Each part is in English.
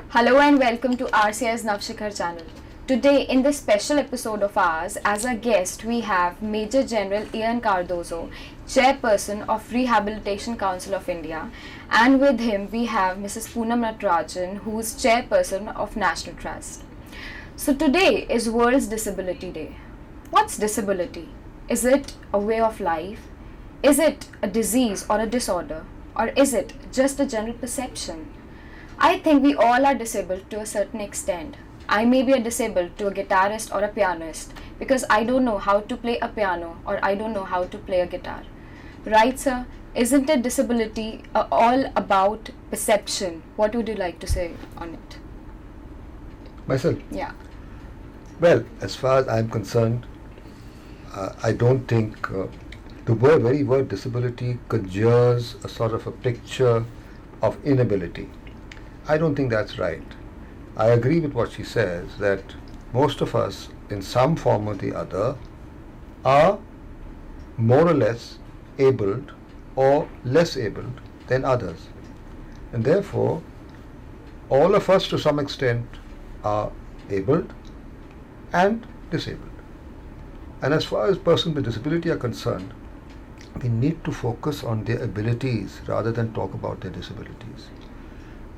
Hello and welcome to RCI's Navshikhar channel. Today in this special episode of ours, as a guest we have Major General Ian Cardozo, Chairperson of Rehabilitation Council of India, and with him we have Mrs. Poonam Natarajan, who is Chairperson of National Trust. So today is World's Disability Day. What's disability? Is it a way of life? Is it a disease or a disorder? Or is it just a general perception? I think we all are disabled to a certain extent. I may be a disabled to a guitarist or a pianist because I don't know how to play a piano or I don't know how to play a guitar. Right, sir? Isn't it disability all about perception? What would you like to say on it? Myself? Yeah. Well, as far as I'm concerned, I don't think the very word disability conjures a sort of a picture of inability. I don't think that's right. I agree with what she says that most of us, in some form or the other, are more or less abled or less abled than others. And therefore, all of us to some extent are abled and disabled. And as far as persons with disability are concerned, we need to focus on their abilities rather than talk about their disabilities.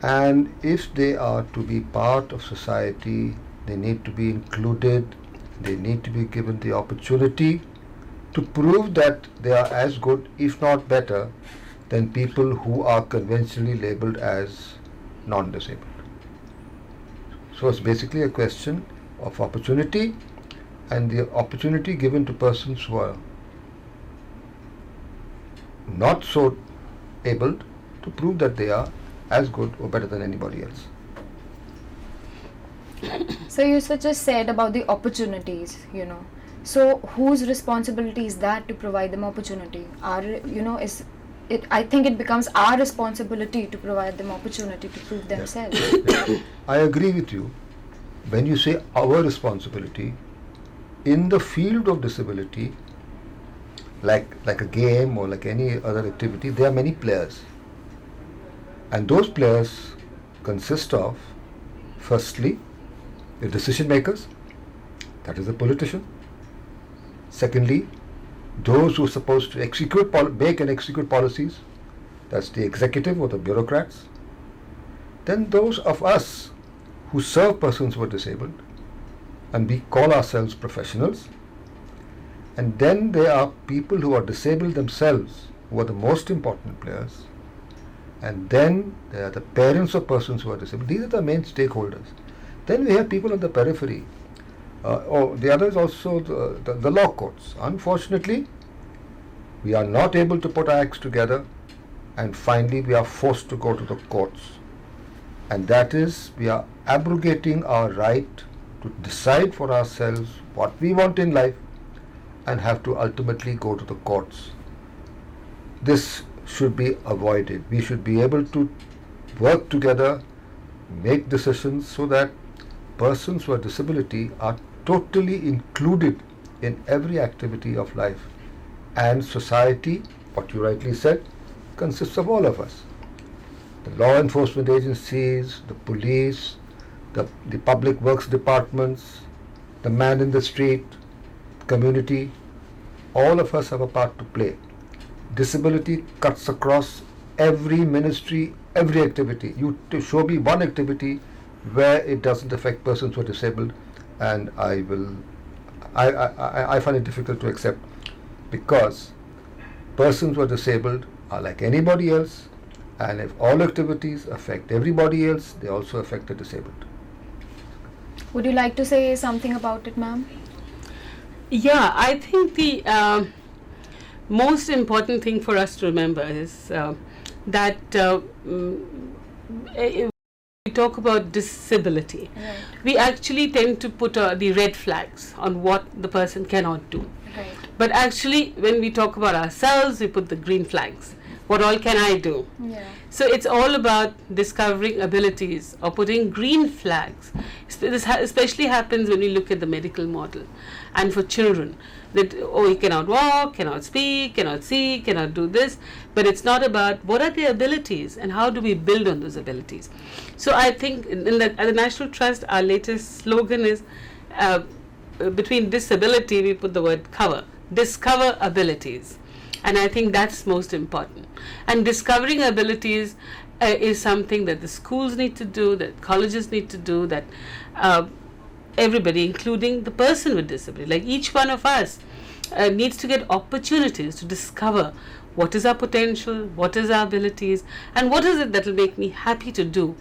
And if they are to be part of society, they need to be included, they need to be given the opportunity to prove that they are as good, if not better, than people who are conventionally labeled as non-disabled. So it's basically a question of opportunity, and the opportunity given to persons who are not so abled to prove that they are as good or better than anybody else. So you just said about the opportunities, So whose responsibility is that to provide them opportunity? I think it becomes our responsibility to provide them opportunity to prove themselves. Yeah. I agree with you. When you say our responsibility, in the field of disability, like a game or like any other activity, there are many players. And those players consist of, firstly, the decision makers, that is the politician. Secondly, those who are supposed to make and execute policies, that's the executive or the bureaucrats. Then those of us who serve persons who are disabled, and we call ourselves professionals. And then there are people who are disabled themselves, who are the most important players. And then there are the parents of persons who are disabled. These are the main stakeholders. Then we have people on the periphery. The other is also the law courts. Unfortunately, we are not able to put our acts together, and finally we are forced to go to the courts. And that is, we are abrogating our right to decide for ourselves what we want in life and have to ultimately go to the courts. This should be avoided. We should be able to work together, make decisions so that persons with disability are totally included in every activity of life. And society, what you rightly said, consists of all of us. The law enforcement agencies, the police, the public works departments, the man in the street, community, all of us have a part to play. Disability cuts across every ministry, every activity. You to show me one activity where it doesn't affect persons who are disabled, and I find it difficult to accept, because persons who are disabled are like anybody else, and if all activities affect everybody else, they also affect the disabled. Would you like to say something about it, ma'am? Yeah, I think the most important thing for us to remember is that we talk about disability. Right. We actually tend to put the red flags on what the person cannot do. Right. But actually, when we talk about ourselves, we put the green flags. what all can I do? Yeah. So it's all about discovering abilities or putting green flags. This especially happens when we look at the medical model and for children, that he cannot walk, cannot speak, cannot see, cannot do this, but it's not about what are their abilities and how do we build on those abilities. So I think at the National Trust, our latest slogan is between disability we put the word discover abilities, and I think that's most important. And discovering abilities is something that the schools need to do, that colleges need to do, that everybody, including the person with disability, like each one of us, needs to get opportunities to discover what is our potential, what is our abilities, and what is it that will make me happy to do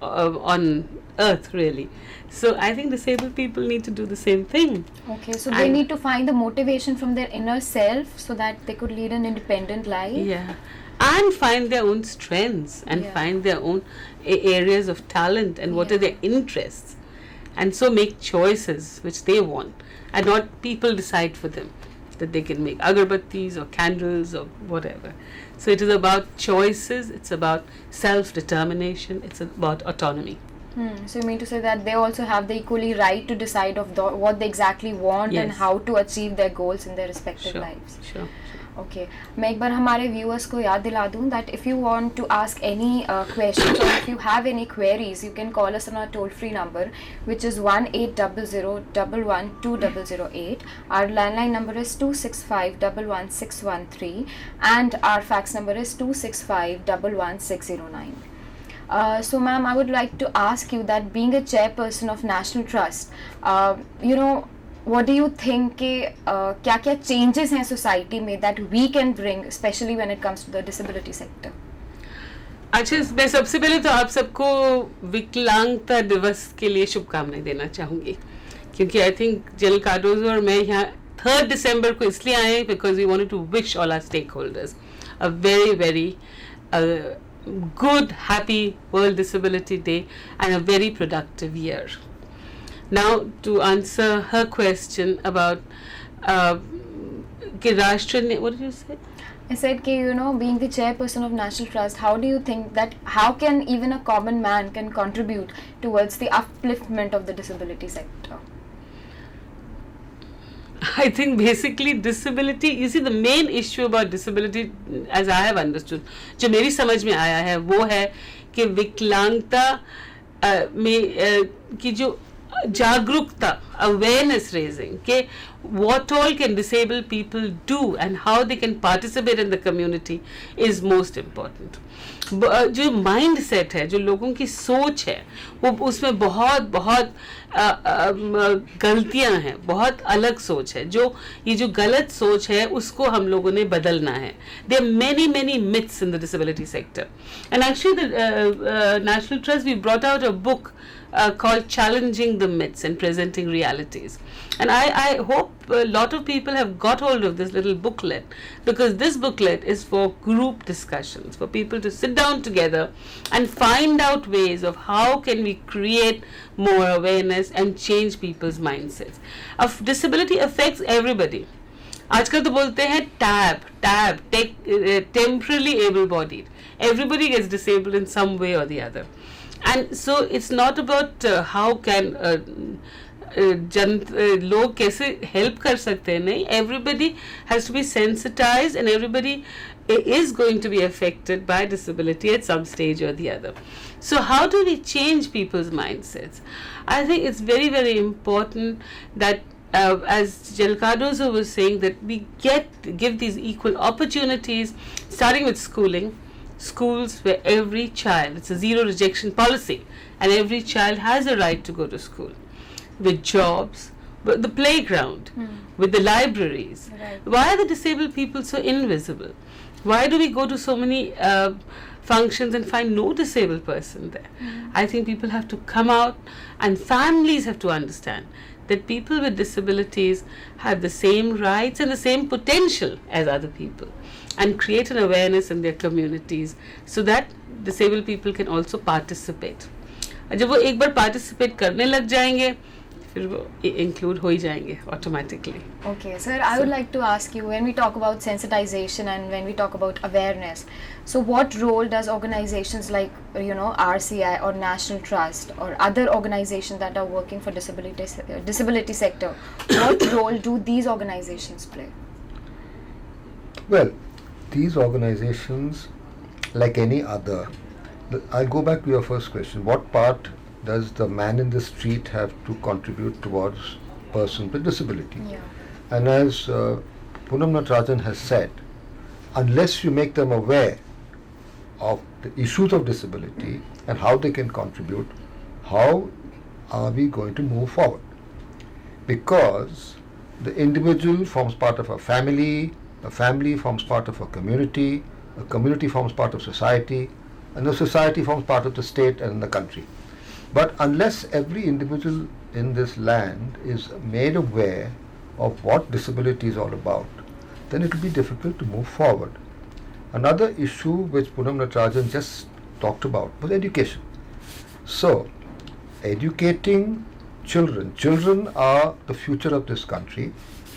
on earth, really. So I think disabled people need to do the same thing. Okay, so they need to find the motivation from their inner self so that they could lead an independent life. Yeah, and find their own strengths and find their own areas of talent and what are their interests, and so make choices which they want and not people decide for them that they can make agarbattis or candles or whatever. So it is about choices, it's about self-determination, it's about autonomy. So you mean to say that they also have the equally right to decide of what they exactly want and how to achieve their goals in their respective lives. Sure. Okay, मैं एक बार हमारे viewers को याद दिला दूँ that if you want to ask any questions or if you have any queries, you can call us on our toll-free number, which is 1-800-11-20008. Our landline number is 265-11613 and our fax number is 265-11609. So ma'am, I would like to ask you that being a chairperson of National Trust, what do you think क्या क्या changes हैं society में that we can bring, especially when it comes to the disability sector? अच्छा, मैं सबसे पहले तो आप सबको विकलांगता दिवस के लिए शुभकामनाएं देना चाहूँगी, क्योंकि I think जनरल कार्डोजो और मैं यहाँ 3rd December को इसलिए आए because we wanted to wish all our stakeholders a very, very good, happy World Disability Day and a very productive year. Now, to answer her question about what did you say? I said, being the chairperson of National Trust, how do you think that, how can even a common man can contribute towards the upliftment of the disability sector? I think basically disability, you see the main issue about disability as I have understood, जो मेरी समझ में आया है वो है कि विकलांगता में की जो जागरूकता, awareness raising, कि what all can disabled people do and how they can participate in the community is most important. जो mindset है, जो लोगों की सोच है, वो उसमें बहुत बहुत गलतियां हैं, बहुत अलग सोच है. ये जो गलत सोच है उसको हम लोगों ने बदलना है. There are many myths in the disability sector, and actually the National Trust, we brought out a book called Challenging the Myths and Presenting Realities, and I hope a lot of people have got hold of this little booklet, because this booklet is for group discussions, for people to sit down together and find out ways of how can we create more awareness and change people's mindsets. Disability affects everybody. आजकल तो बोलते हैं tab temporarily able bodied. Everybody gets disabled in some way or the other. And so it's not about how can लोग कैसे help कर सकते हैं, नहीं. Everybody has to be sensitized and everybody is going to be affected by disability at some stage or the other. So how do we change people's mindsets? I think it's very, very important that as Jill Cardozo was saying, that we give these equal opportunities, starting with schools where every child, it's a zero rejection policy, and every child has a right to go to school, with jobs, with the playground, with the libraries. Right. Why are the disabled people so invisible? Why do we go to so many functions and find no disabled person there? I think people have to come out, and families have to understand that people with disabilities have the same rights and the same potential as other people, and create an awareness in their communities so that disabled people can also participate. जब वो एक बार participate करने लग जाएंगे, फिर वो include हो ही जाएंगे automatically. Okay, sir, I would like to ask you, when we talk about sensitization and when we talk about awareness, so what role does organizations like, RCI or National Trust or other organizations that are working for disability sector, what role do these organizations play? Well, these organizations, like any other, I'll go back to your first question. What part does the man in the street have to contribute towards person with disability? Yeah. And as Poonam Natarajan has said, unless you make them aware of the issues of disability and how they can contribute, how are we going to move forward? Because the individual forms part of a family forms part of a community forms part of society, and the society forms part of the state and the country. But unless every individual in this land is made aware of what disability is all about, then it will be difficult to move forward. Another issue which Poonam Natarajan just talked about was education. So, educating children are the future of this country,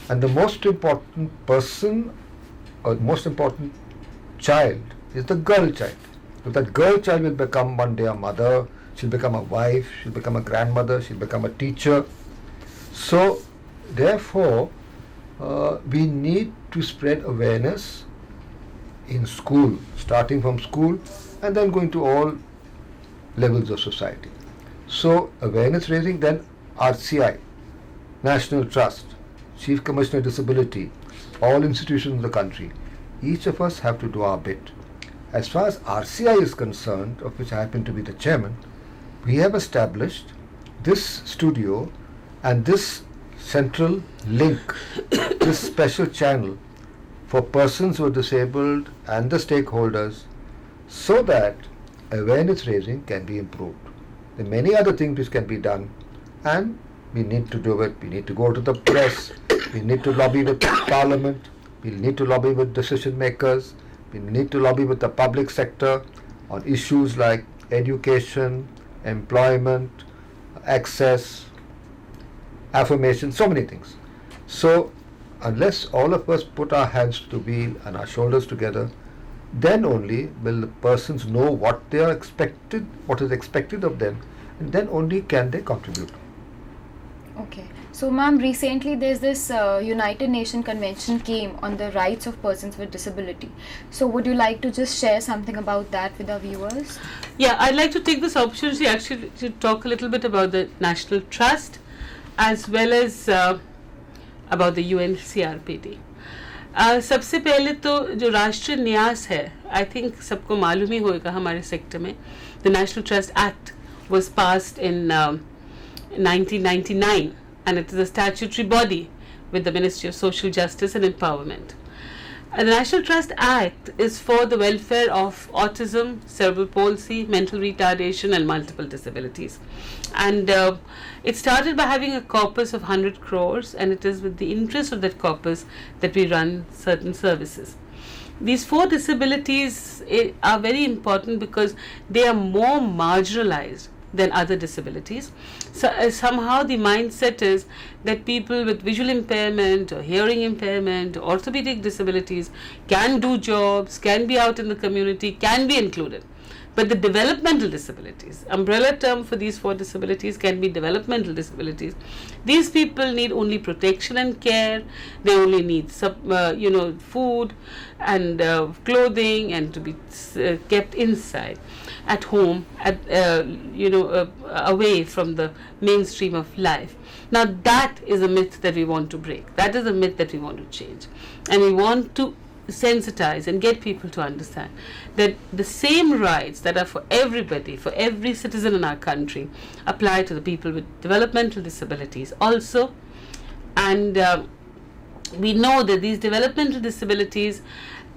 and the most important person or most important child is the girl child. So that girl child will become one day a mother, she'll become a wife, she'll become a grandmother, she'll become a teacher. So, therefore, we need to spread awareness in school, starting from school and then going to all levels of society. So, awareness raising, then RCI, National Trust, Chief Commissioner Disability, all institutions in the country, each of us have to do our bit. As far as RCI is concerned, of which I happen to be the chairman, we have established this studio and this central link, this special channel for persons who are disabled and the stakeholders, so that awareness raising can be improved. There are many other things which can be done, and we need to do it. We need to go to the press, we need to lobby with Parliament, we need to lobby with decision makers, we need to lobby with the public sector on issues like education, employment, access, affirmation, so many things. So, unless all of us put our hands to the wheel and our shoulders together, then only will the persons know what they are expected, what is expected of them, and then only can they contribute. Okay. So, ma'am, recently there's this United Nations Convention came on the rights of persons with disability. So, would you like to just share something about that with our viewers? Yeah, I'd like to take this opportunity actually to talk a little bit about the National Trust as well as about the UNCRPD. सबसे पहले तो जो राष्ट्रीय न्यास है, I think सबको मालूम ही होगा हमारे सेक्टर में, the National Trust Act was passed in 1999, and it is a statutory body with the Ministry of Social Justice and Empowerment. The National Trust Act is for the welfare of autism, cerebral palsy, mental retardation and multiple disabilities. And it started by having a corpus of 100 crores, and it is with the interest of that corpus that we run certain services. These 4 disabilities are very important because they are more marginalized than other disabilities. So somehow the mindset is that people with visual impairment or hearing impairment or orthopedic disabilities can do jobs, can be out in the community, can be included. But the developmental disabilities, umbrella term for these 4 disabilities can be developmental disabilities. These people need only protection and care. They only need food and clothing, and to be kept inside, at home, away from the mainstream of life. Now that is a myth that we want to break. That is a myth that we want to change, and we want to sensitize and get people to understand that the same rights that are for everybody, for every citizen in our country, apply to the people with developmental disabilities also. And we know that these developmental disabilities,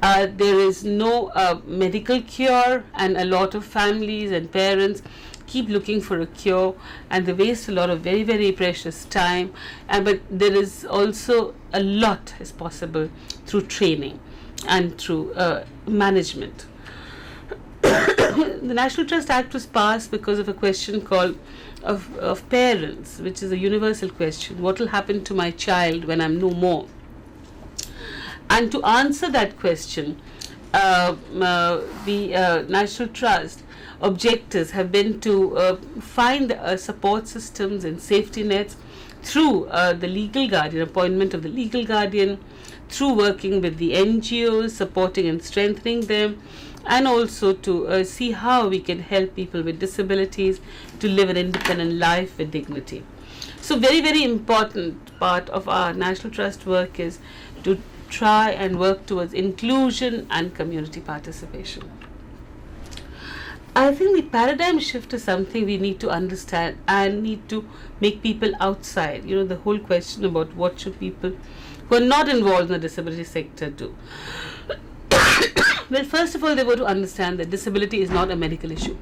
there is no medical cure, and a lot of families and parents keep looking for a cure, and they waste a lot of very, very precious time. But there is also a lot is possible through training and through management. the National Trust Act was passed because of a question called of parents, which is a universal question. What will happen to my child when I'm no more? And to answer that question, the National Trust objectives have been to find support systems and safety nets through the legal guardian, appointment of the legal guardian, through working with the NGOs, supporting and strengthening them, and also to see how we can help people with disabilities to live an independent life with dignity. So very, very important part of our National Trust work is to try and work towards inclusion and community participation. I think the paradigm shift is something we need to understand and need to make people outside. The whole question about what should people who are not involved in the disability sector do. Well, first of all, they were to understand that disability is not a medical issue,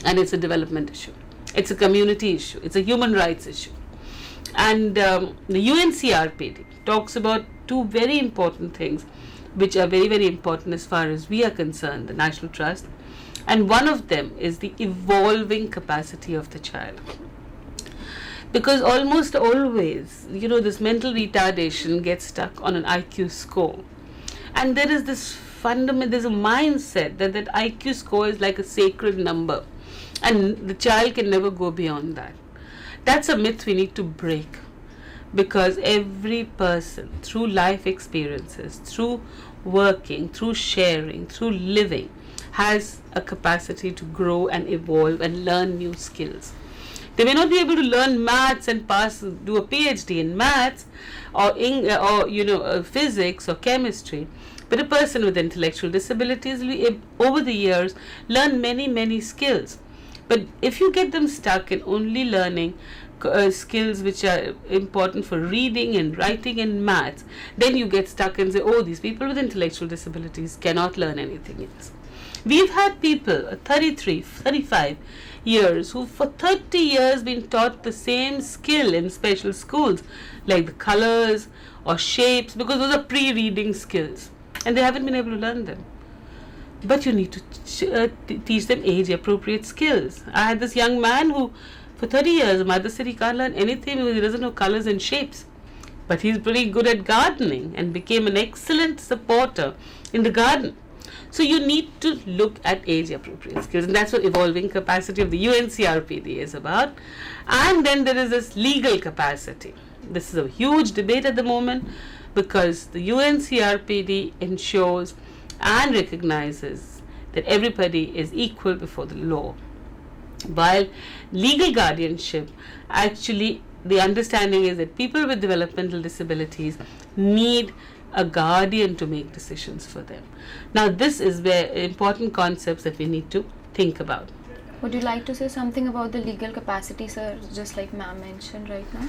and it's a development issue. It's a community issue. It's a human rights issue. And the UNCRPD talks about two very important things, which are very, very important as far as we are concerned, the National Trust. And one of them is the evolving capacity of the child. Because almost always, this mental retardation gets stuck on an IQ score. And there is this there's a mindset that IQ score is like a sacred number. And the child can never go beyond that. That's a myth we need to break. Because every person, through life experiences, through working, through sharing, through living, has a capacity to grow and evolve and learn new skills. They may not be able to learn maths and do a PhD in maths or physics or chemistry, but a person with intellectual disabilities will, over the years, learn many, many skills. But if you get them stuck in only learning skills which are important for reading and writing and maths, then you get stuck and say, oh, these people with intellectual disabilities cannot learn anything else. We've had people, 33, 35 years, who for 30 years been taught the same skill in special schools, like the colors or shapes, because those are pre-reading skills, and they haven't been able to learn them. But you need to teach them age-appropriate skills. I had this young man who, for 30 years, mother said he can't learn anything because he doesn't know colors and shapes. But he's pretty good at gardening and became an excellent supporter in the garden. So you need to look at age-appropriate skills, and that's what evolving capacity of the UNCRPD is about. And then there is this legal capacity. This is a huge debate at the moment because the UNCRPD ensures and recognizes that everybody is equal before the law. While legal guardianship, actually the understanding is that people with developmental disabilities need a guardian to make decisions for them. Now this is where important concepts that we need to think about. Would you like to say something about the legal capacity, sir, just like ma'am mentioned right now?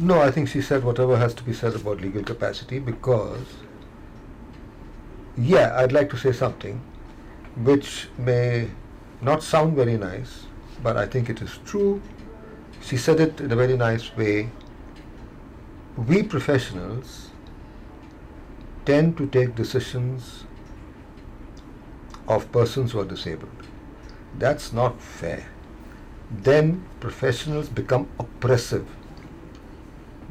No, I think she said whatever has to be said about legal capacity, because I'd like to say something which may not sound very nice, but I think it is true. She said it in a very nice way. We professionals tend to take decisions of persons who are disabled. That's not fair. Then professionals become oppressive.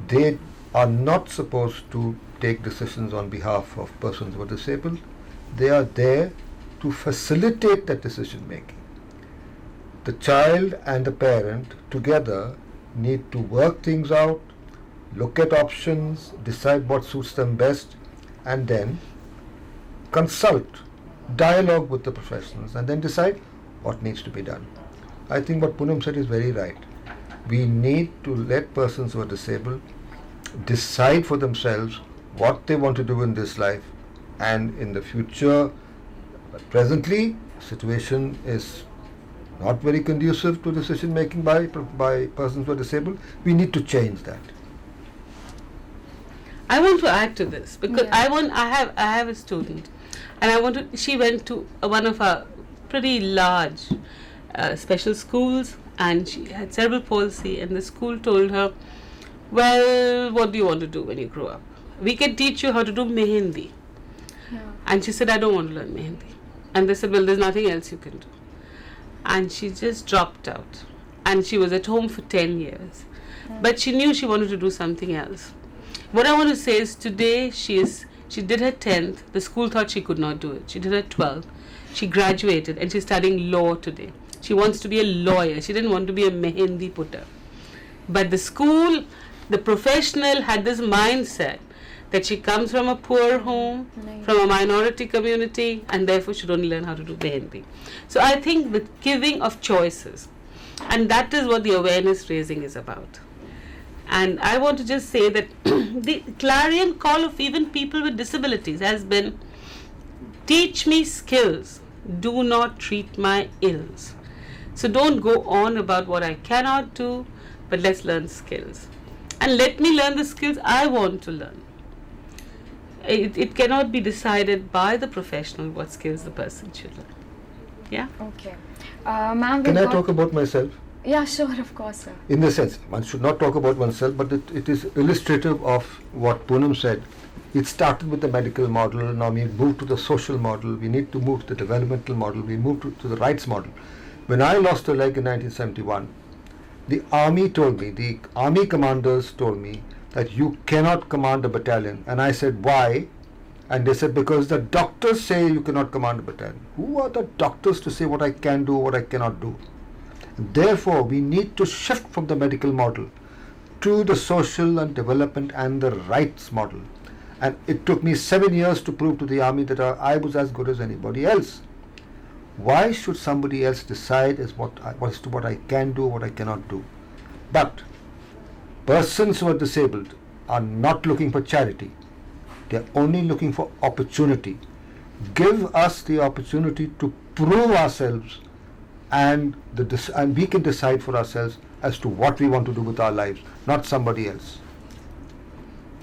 They are not supposed to take decisions on behalf of persons who are disabled. They are there to facilitate that decision making. The child and the parent together need to work things out, look at options, decide what suits them best, and then consult, dialogue with the professionals, and then decide what needs to be done. I think what Poonam said is very right. We need to let persons who are disabled decide for themselves what they want to do in this life and in the future. Presently, the situation is not very conducive to decision making by persons who are disabled. We need to change that. I want to add to this because I have a student, and she went to one of our pretty large special schools, and she had cerebral palsy, and the school told her, well, what do you want to do when you grow up? We can teach you how to do mehendi. Yeah. And she said, I don't want to learn mehendi. And they said, well, there's nothing else you can do. And she just dropped out. And she was at home for 10 years. But she knew she wanted to do something else. What I want to say is today she did her 10th. The school thought she could not do it. She did her 12th. She graduated and she's studying law today. She wants to be a lawyer. She didn't want to be a mehendi putter. But the school, the professional had this mindset that she comes from a poor home, Nice. from a minority community, and therefore should only learn how to do mehendi. So I think the giving of choices, and that is what the awareness raising is about. And I want to just say that the clarion call of even people with disabilities has been, teach me skills, do not treat my ills. So don't go on about what I cannot do, but let's learn skills. And let me learn the skills I want to learn. It cannot be decided by the professional what skills the person should learn. Yeah? Okay. Ma'am, Can we've I got- talk about myself? Yeah, sure, of course, sir. In the sense, one should not talk about oneself, but it is illustrative of what Poonam said. It started with the medical model, now we move to the social model, we need to move to the developmental model, we move to the rights model. When I lost a leg in 1971, the army told me, the army commanders told me that you cannot command a battalion. And I said, why? And they said, because the doctors say you cannot command a battalion. Who are the doctors to say what I can do, what I cannot do? Therefore, we need to shift from the medical model to the social and development and the rights model. And it took me 7 years to prove to the army that I was as good as anybody else. Why should somebody else decide as what I can do, what I cannot do? But persons who are disabled are not looking for charity. They are only looking for opportunity. Give us the opportunity to prove ourselves, and we can decide for ourselves as to what we want to do with our lives, not somebody else.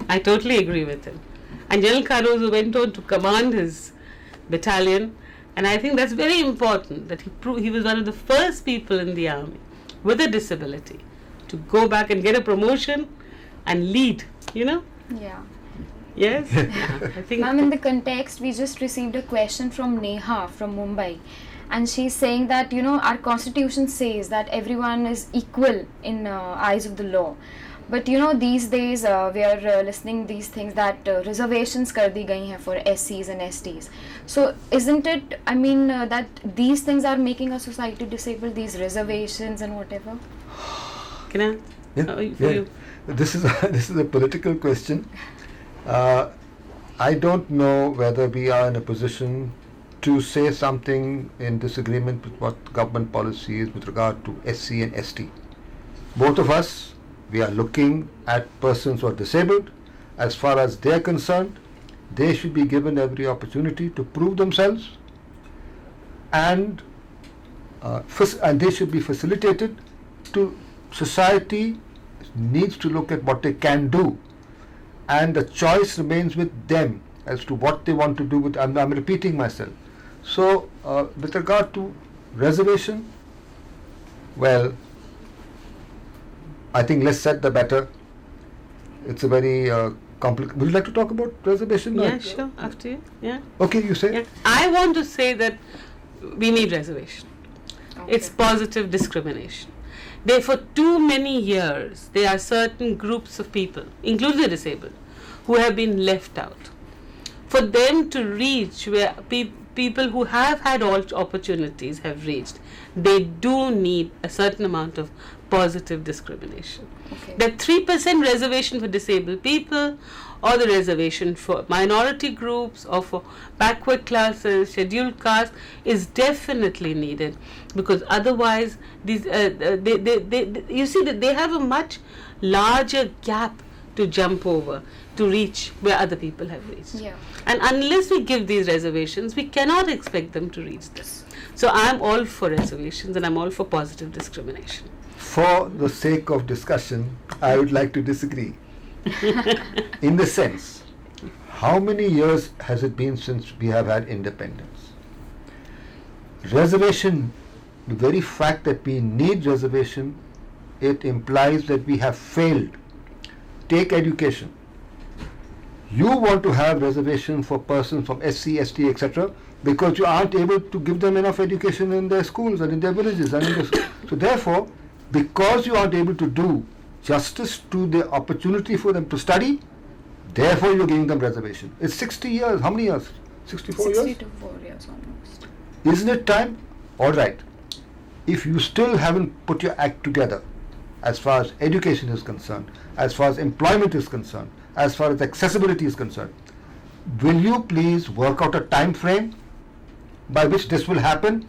I totally agree with him. And General Cardozo went on to command his battalion, and I think that's very important that he was one of the first people in the army with a disability to go back and get a promotion and lead, you know? Yeah. Yes? I think Ma'am, in the context, we just received a question from Neha from Mumbai. And she's saying that, our constitution says that everyone is equal in eyes of the law. But, these days we are listening these things that reservations kar di gayi hain for SCs and STs. So isn't it, that these things are making our society disabled, these reservations and whatever? can I? For you. This is a political question. I don't know whether we are in a position to say something in disagreement with what government policy is with regard to SC and ST. Both of us, we are looking at persons who are disabled. As far as they are concerned, they should be given every opportunity to prove themselves, and they should be facilitated. To society needs to look at what they can do, and the choice remains with them as to what they want to do with. I'm repeating myself. So, with regard to reservation, well, I think less said the better. It's a very complicated. Would you like to talk about reservation? Yeah, sure. After you. Yeah. Okay, you say. Yeah. I want to say that we need reservation. Okay. It's positive discrimination. For too many years, there are certain groups of people, including the disabled, who have been left out. For them to reach where people who have had all opportunities have reached, they do need a certain amount of positive discrimination. Okay. The 3% reservation for disabled people, or the reservation for minority groups, or for backward classes, scheduled castes, is definitely needed, because otherwise these you see that they have a much larger gap to jump over to reach where other people have reached. Yeah. And unless we give these reservations, we cannot expect them to reach this. So I'm all for reservations, and I'm all for positive discrimination. For the sake of discussion, I would like to disagree. In the sense, how many years has it been since we have had independence? Reservation, the very fact that we need reservation, it implies that we have failed. Take education. You want to have reservation for persons from SC, ST, etc., because you aren't able to give them enough education in their schools and in their villages. And so therefore, because you aren't able to do justice to the opportunity for them to study, therefore you're giving them reservation. It's 60 years. How many years? 64 years? 64 years almost. Isn't it time? All right. If you still haven't put your act together, as far as education is concerned, as far as employment is concerned, as far as accessibility is concerned, will you please work out a time frame by which this will happen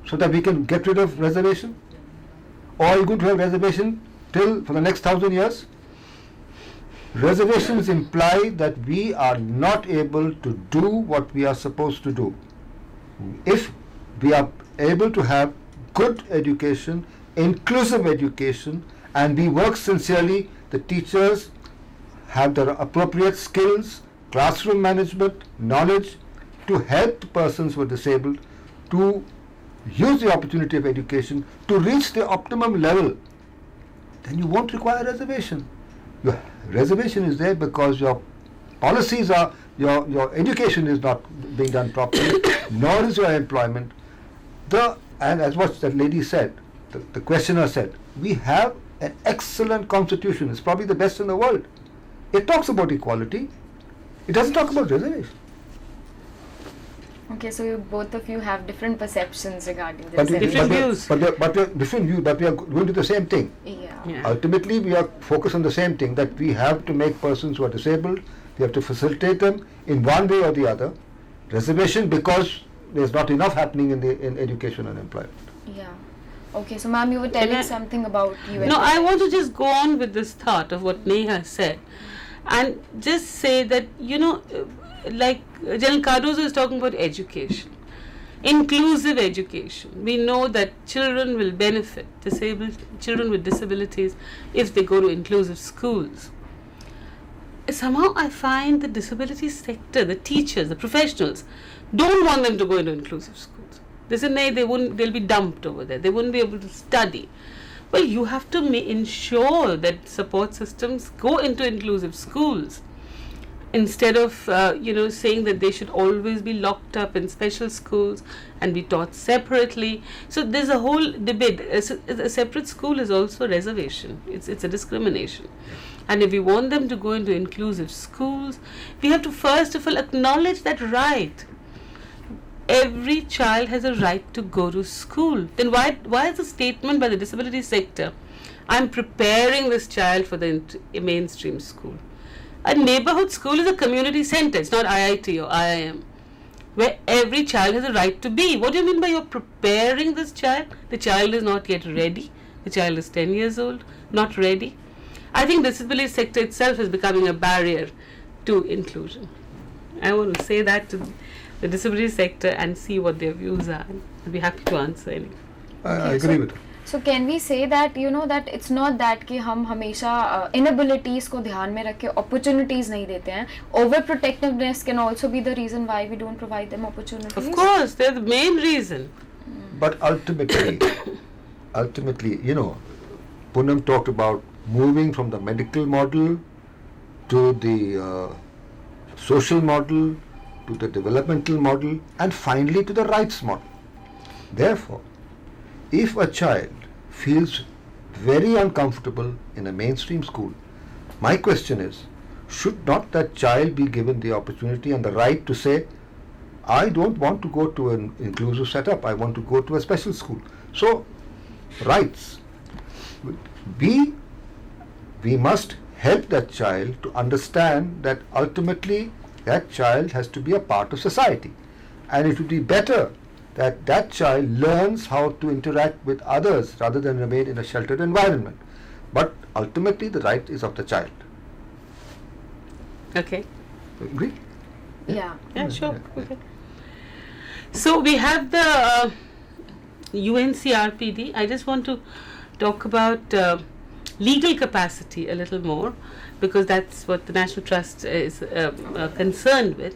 so that we can get rid of reservation? Or are you going to have reservation till for the next 1,000 years? Reservations imply that we are not able to do what we are supposed to do. If we are able to have good education, inclusive education, and we work sincerely, the teachers have the appropriate skills, classroom management, knowledge to help persons who are disabled to use the opportunity of education to reach the optimum level, then you won't require reservation. Your reservation is there because your policies are, your education is not being done properly, nor is your employment. And as what that lady said, the questioner said, we have an excellent constitution. It's probably the best in the world. It talks about equality. It doesn't talk about reservation. Okay, so both of you have different perceptions regarding this. Different views. But we are different views, but we are going to the same thing. Yeah. Ultimately, we are focused on the same thing, that we have to make persons who are disabled, we have to facilitate them in one way or the other. Reservation because there's not enough happening in education and employment. Yeah. Okay, so ma'am, you were telling something about you. No, I want to just go on with this thought of what Neha said and just say that, like General Cardozo is talking about education, inclusive education. We know that children will benefit, disabled children with disabilities, if they go to inclusive schools. Somehow I find the disability sector, the teachers, the professionals, don't want them to go into inclusive schools. They say, no, they'll be dumped over there. They won't be able to study. Well, you have to ensure that support systems go into inclusive schools instead of, saying that they should always be locked up in special schools and be taught separately. So there's a whole debate. A separate school is also a reservation. It's a discrimination. And if we want them to go into inclusive schools, we have to first of all acknowledge that right. Every child has a right to go to school. Then why is the statement by the disability sector, I'm preparing this child for the mainstream school? A neighborhood school is a community center. It's not IIT or IIM, where every child has a right to be. What do you mean by you're preparing this child? The child is not yet ready. The child is 10 years old, not ready. I think the disability sector itself is becoming a barrier to inclusion. I want to say that to the disability sector and see what their views are. I'll be happy to answer any. I agree with you. So can we say that that it's not that कि हम हमेशा inabilities को ध्यान में रख के opportunities नहीं देते हैं. Overprotectiveness can also be the reason why we don't provide them opportunities. Of course, they're the main reason. But ultimately, Poonam talked about moving from the medical model to the social model, to the developmental model, and finally to the rights model. Therefore, if a child feels very uncomfortable in a mainstream school, my question is, should not that child be given the opportunity and the right to say, I don't want to go to an inclusive setup, I want to go to a special school? So, rights. We must help that child to understand that ultimately that child has to be a part of society, and it would be better that that child learns how to interact with others rather than remain in a sheltered environment. But ultimately the right is of the child. Okay. Agree? Yeah. Yeah, sure. Okay. So we have the UNCRPD. I just want to talk about legal capacity a little more, because that's what the National Trust is concerned with,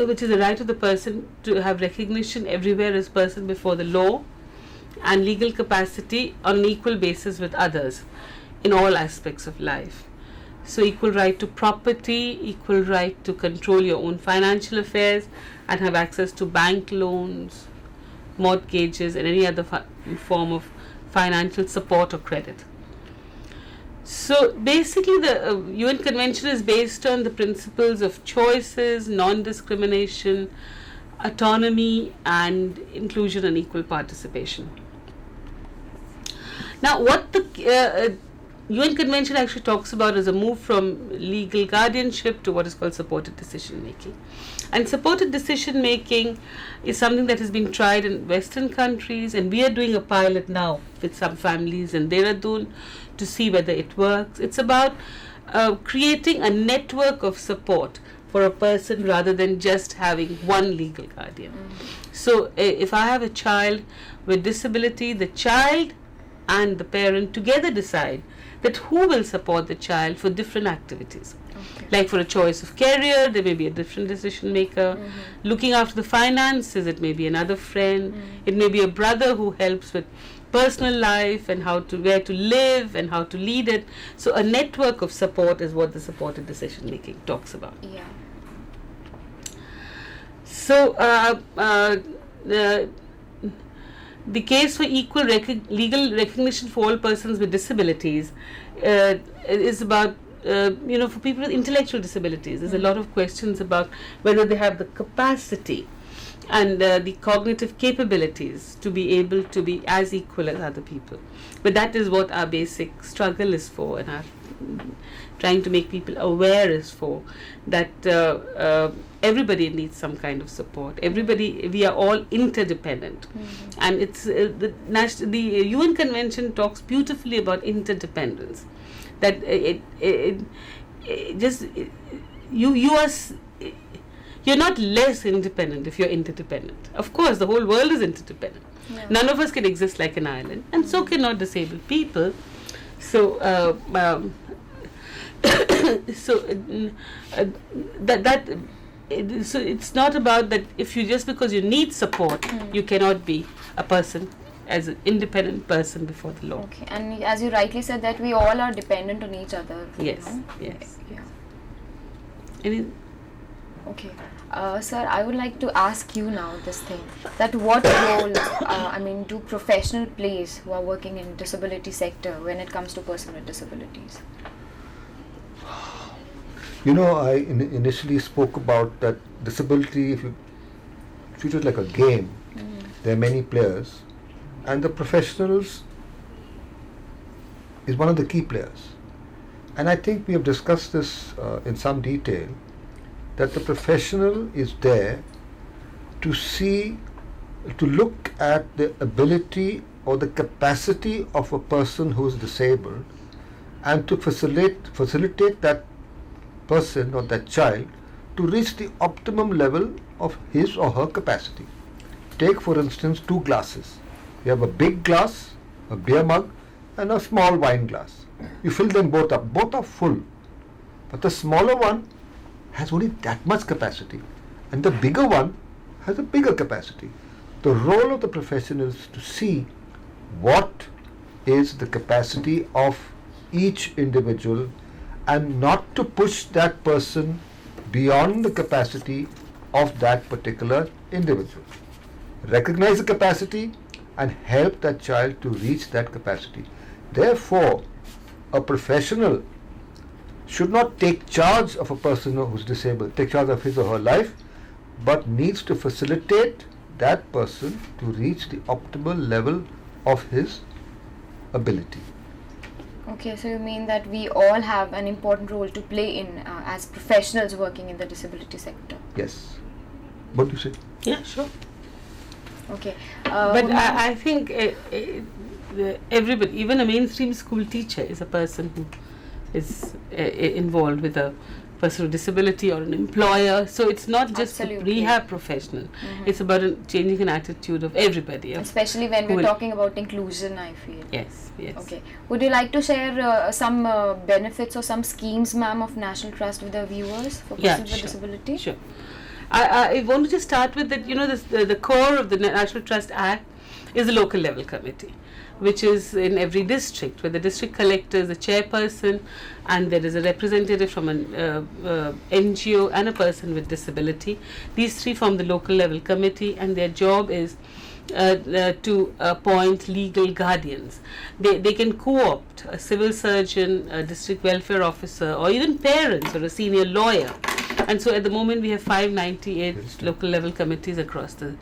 which is the right of the person to have recognition everywhere as person before the law, and legal capacity on an equal basis with others in all aspects of life. So equal right to property, equal right to control your own financial affairs and have access to bank loans, mortgages and any other form of financial support or credit. So basically the UN Convention is based on the principles of choices, non-discrimination, autonomy and inclusion and equal participation. Now what the UN Convention actually talks about is a move from legal guardianship to what is called supported decision making. And supported decision making is something that has been tried in Western countries, and we are doing a pilot now with some families in Dehradun to see whether it works. It's about creating a network of support for a person rather than just having one legal guardian. So if I have a child with disability, the child and the parent together decide that who will support the child for different activities. Okay. Like for a choice of career, there may be a different decision maker. Looking after the finances, it may be another friend. It may be a brother who helps with personal life and where to live and how to lead it. So a network of support is what the supported decision making talks about. Yeah. So the case for equal legal recognition for all persons with disabilities is about for people with intellectual disabilities. There's a lot of questions about whether they have the capacity and the cognitive capabilities to be able to be as equal as other people. But that is what our basic struggle is for, and our trying to make people aware is for, that everybody needs some kind of support. We are all interdependent. And it's the UN Convention talks beautifully about interdependence, that you're not less independent if you're interdependent. Of course, the whole world is interdependent. Yeah. None of us can exist like an island, and so cannot disabled people. So so it's not about that if you just because you need support, you cannot be a person as an independent person before the law. Okay, and as you rightly said that we all are dependent on each other. Yes, you know? yes. Yeah. Okay. Sir, I would like to ask you now this thing, that what role do professionals plays who are working in disability sector when it comes to person with disabilities? I initially spoke about that disability, if you treat it like a game, there are many players, and the professionals is one of the key players. And I think we have discussed this in some detail, that the professional is there to look at the ability or the capacity of a person who is disabled, and to facilitate that person or that child to reach the optimum level of his or her capacity. Take for instance 2 glasses. You have a big glass, a beer mug, and a small wine glass. You fill them both up. Both are full. But the smaller one has only that much capacity, and the bigger one has a bigger capacity. The role of the professional is to see what is the capacity of each individual, and not to push that person beyond the capacity of that particular individual. Recognize the capacity and help that child to reach that capacity. Therefore, a professional should not take charge of a person who's disabled, take charge of his or her life, but needs to facilitate that person to reach the optimal level of his ability. Okay, so you mean that we all have an important role to play in as professionals working in the disability sector? Yes. What do you say? Yeah, sure. Okay. But I think everybody, even a mainstream school teacher, is a person who is involved with a person with disability or an employer. So it's not just a rehab professional. It's about changing an attitude of everybody. Especially when we're talking about inclusion, I feel. Yes, yes. Okay. Would you like to share some benefits or some schemes, ma'am, of National Trust with the viewers for persons with disability? Sure. I want to just start with that, the core of the National Trust Act is the local level committee, which is in every district, where the district collector is the chairperson, and there is a representative from an NGO and a person with disability. These three form the local level committee, and their job is to appoint legal guardians. They can co-opt a civil surgeon, a district welfare officer, or even parents or a senior lawyer. And so at the moment we have 598 local level committees across the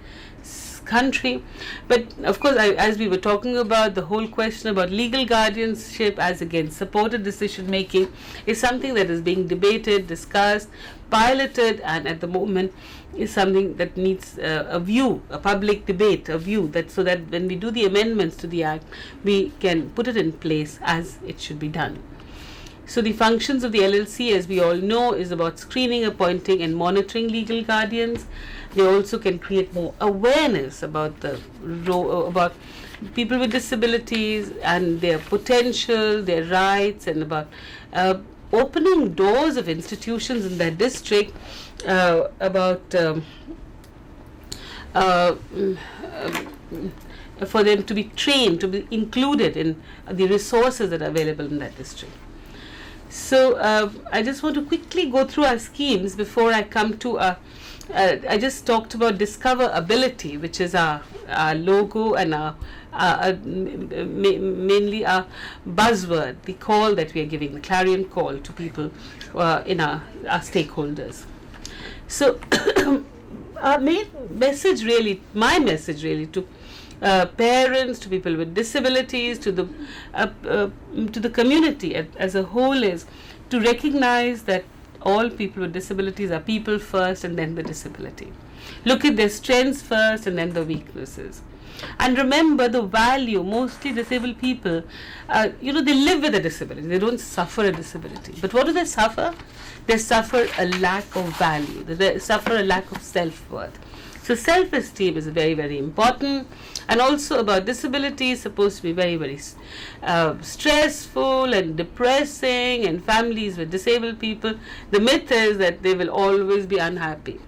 country. But of course, as we were talking about, the whole question about legal guardianship as against supported decision making is something that is being debated, discussed, piloted, and at the moment is something that needs a view, a public debate, a view, that so that when we do the amendments to the act, we can put it in place as it should be done. So the functions of the LLC, as we all know, is about screening, appointing and monitoring legal guardians. They also can create more awareness about the about people with disabilities and their potential, their rights, and about opening doors of institutions in their district, for them to be trained, to be included in the resources that are available in that district. So I just want to quickly go through our schemes before I come to I just talked about discoverability, which is our logo and our mainly our buzzword, the call that we are giving, the clarion call to people in our stakeholders. So our main message really, my message really to parents, to people with disabilities, to the community as a whole is to recognize that all people with disabilities are people first and then the disability. Look at their strengths first and then the weaknesses. And remember the value. Mostly disabled people, they live with a disability. They don't suffer a disability. But what do they suffer? They suffer a lack of value. They suffer a lack of self-worth. So self-esteem is very, very important. And also about disability is supposed to be very, very stressful and depressing, and families with disabled people, the myth is that they will always be unhappy.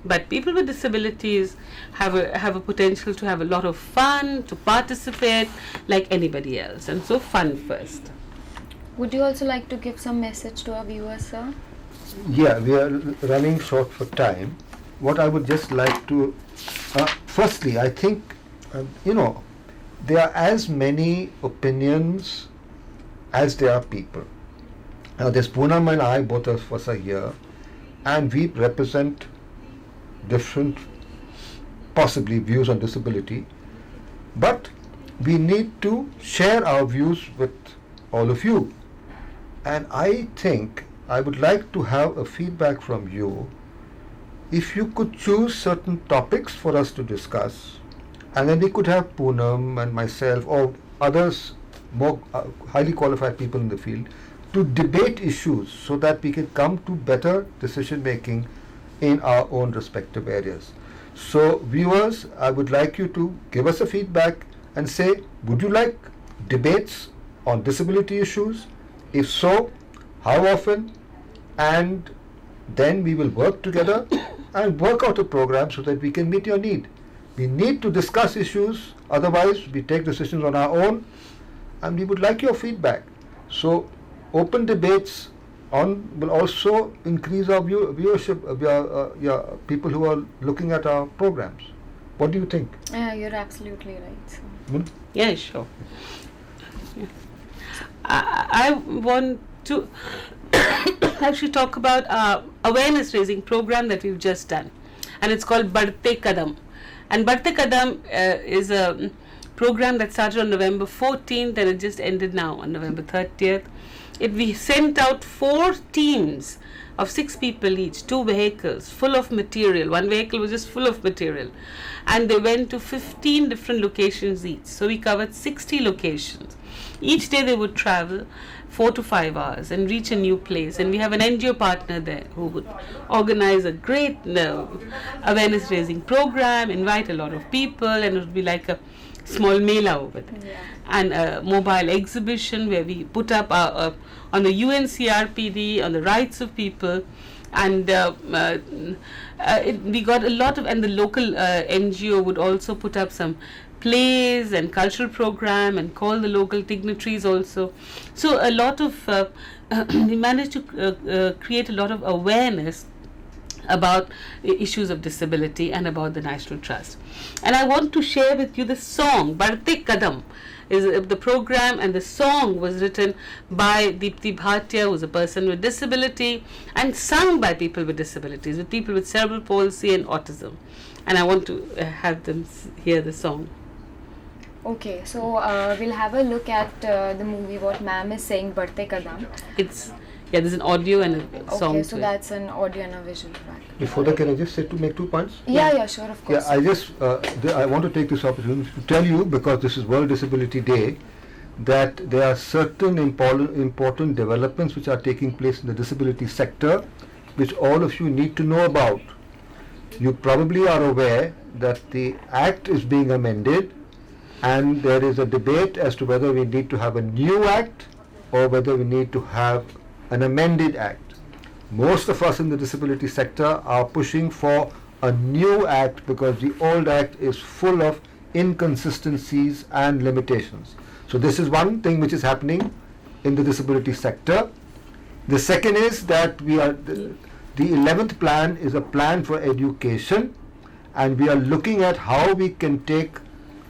But people with disabilities have a potential to have a lot of fun, to participate like anybody else. And so fun first. Would you also like to give some message to our viewers, sir? Yeah, we are running short for time. What I would just like to, firstly, I think, there are as many opinions as there are people. Now, there's Poonam and I, both of us are here, and we represent different, possibly, views on disability, but we need to share our views with all of you. And I think I would like to have a feedback from you. If you could choose certain topics for us to discuss, and then we could have Poonam and myself or others, more highly qualified people in the field, to debate issues so that we can come to better decision making in our own respective areas. So viewers, I would like you to give us a feedback and say, would you like debates on disability issues? If so, how often? And then we will work together and work out a program so that we can meet your need. We need to discuss issues, otherwise we take decisions on our own, and we would like your feedback. So open debates will also increase our viewership of people who are looking at our programs. What do you think? You're absolutely right. So. Yeah, sure. I want to actually talk about awareness raising program that we've just done, and it's called Badhte Kadam. And Badhte Kadam is a program that started on November 14th and it just ended now on November 30th. We sent out 4 teams of 6 people each, 2 vehicles full of material. One vehicle was just full of material, and they went to 15 different locations each. So we covered 60 locations. Each day they would travel 4 to 5 hours and reach a new place, and we have an NGO partner there who would organize a great awareness raising program, invite a lot of people, and it would be like a small mela over there. Yeah. And a mobile exhibition where we put up on the UNCRPD, on the rights of people, and we got a lot of, and the local NGO would also put up some plays and cultural program and call the local dignitaries also. So a lot of we managed to create a lot of awareness about issues of disability and about the National Trust. And I want to share with you the song Barte Kadam is the program, and the song was written by Deepti Bhatia, who's a person with disability, and sung by people with disabilities, with people with cerebral palsy and autism. And I want to have them hear the song. Okay, so we'll have a look at the movie what ma'am is saying, Barte Kadam. There's an audio and a song. Okay, so to that's an audio and a visual track. Before that, can I just say to make 2 points? Yeah, sure, of course. Yeah, I want to take this opportunity to tell you, because this is World Disability Day, that there are certain important developments which are taking place in the disability sector, which all of you need to know about. You probably are aware that the Act is being amended, and there is a debate as to whether we need to have a new Act or whether we need to have an amended Act. Most of us in the disability sector are pushing for a new Act because the old Act is full of inconsistencies and limitations. So this is one thing which is happening in the disability sector. The second is that the 11th plan is a plan for education, and we are looking at how we can take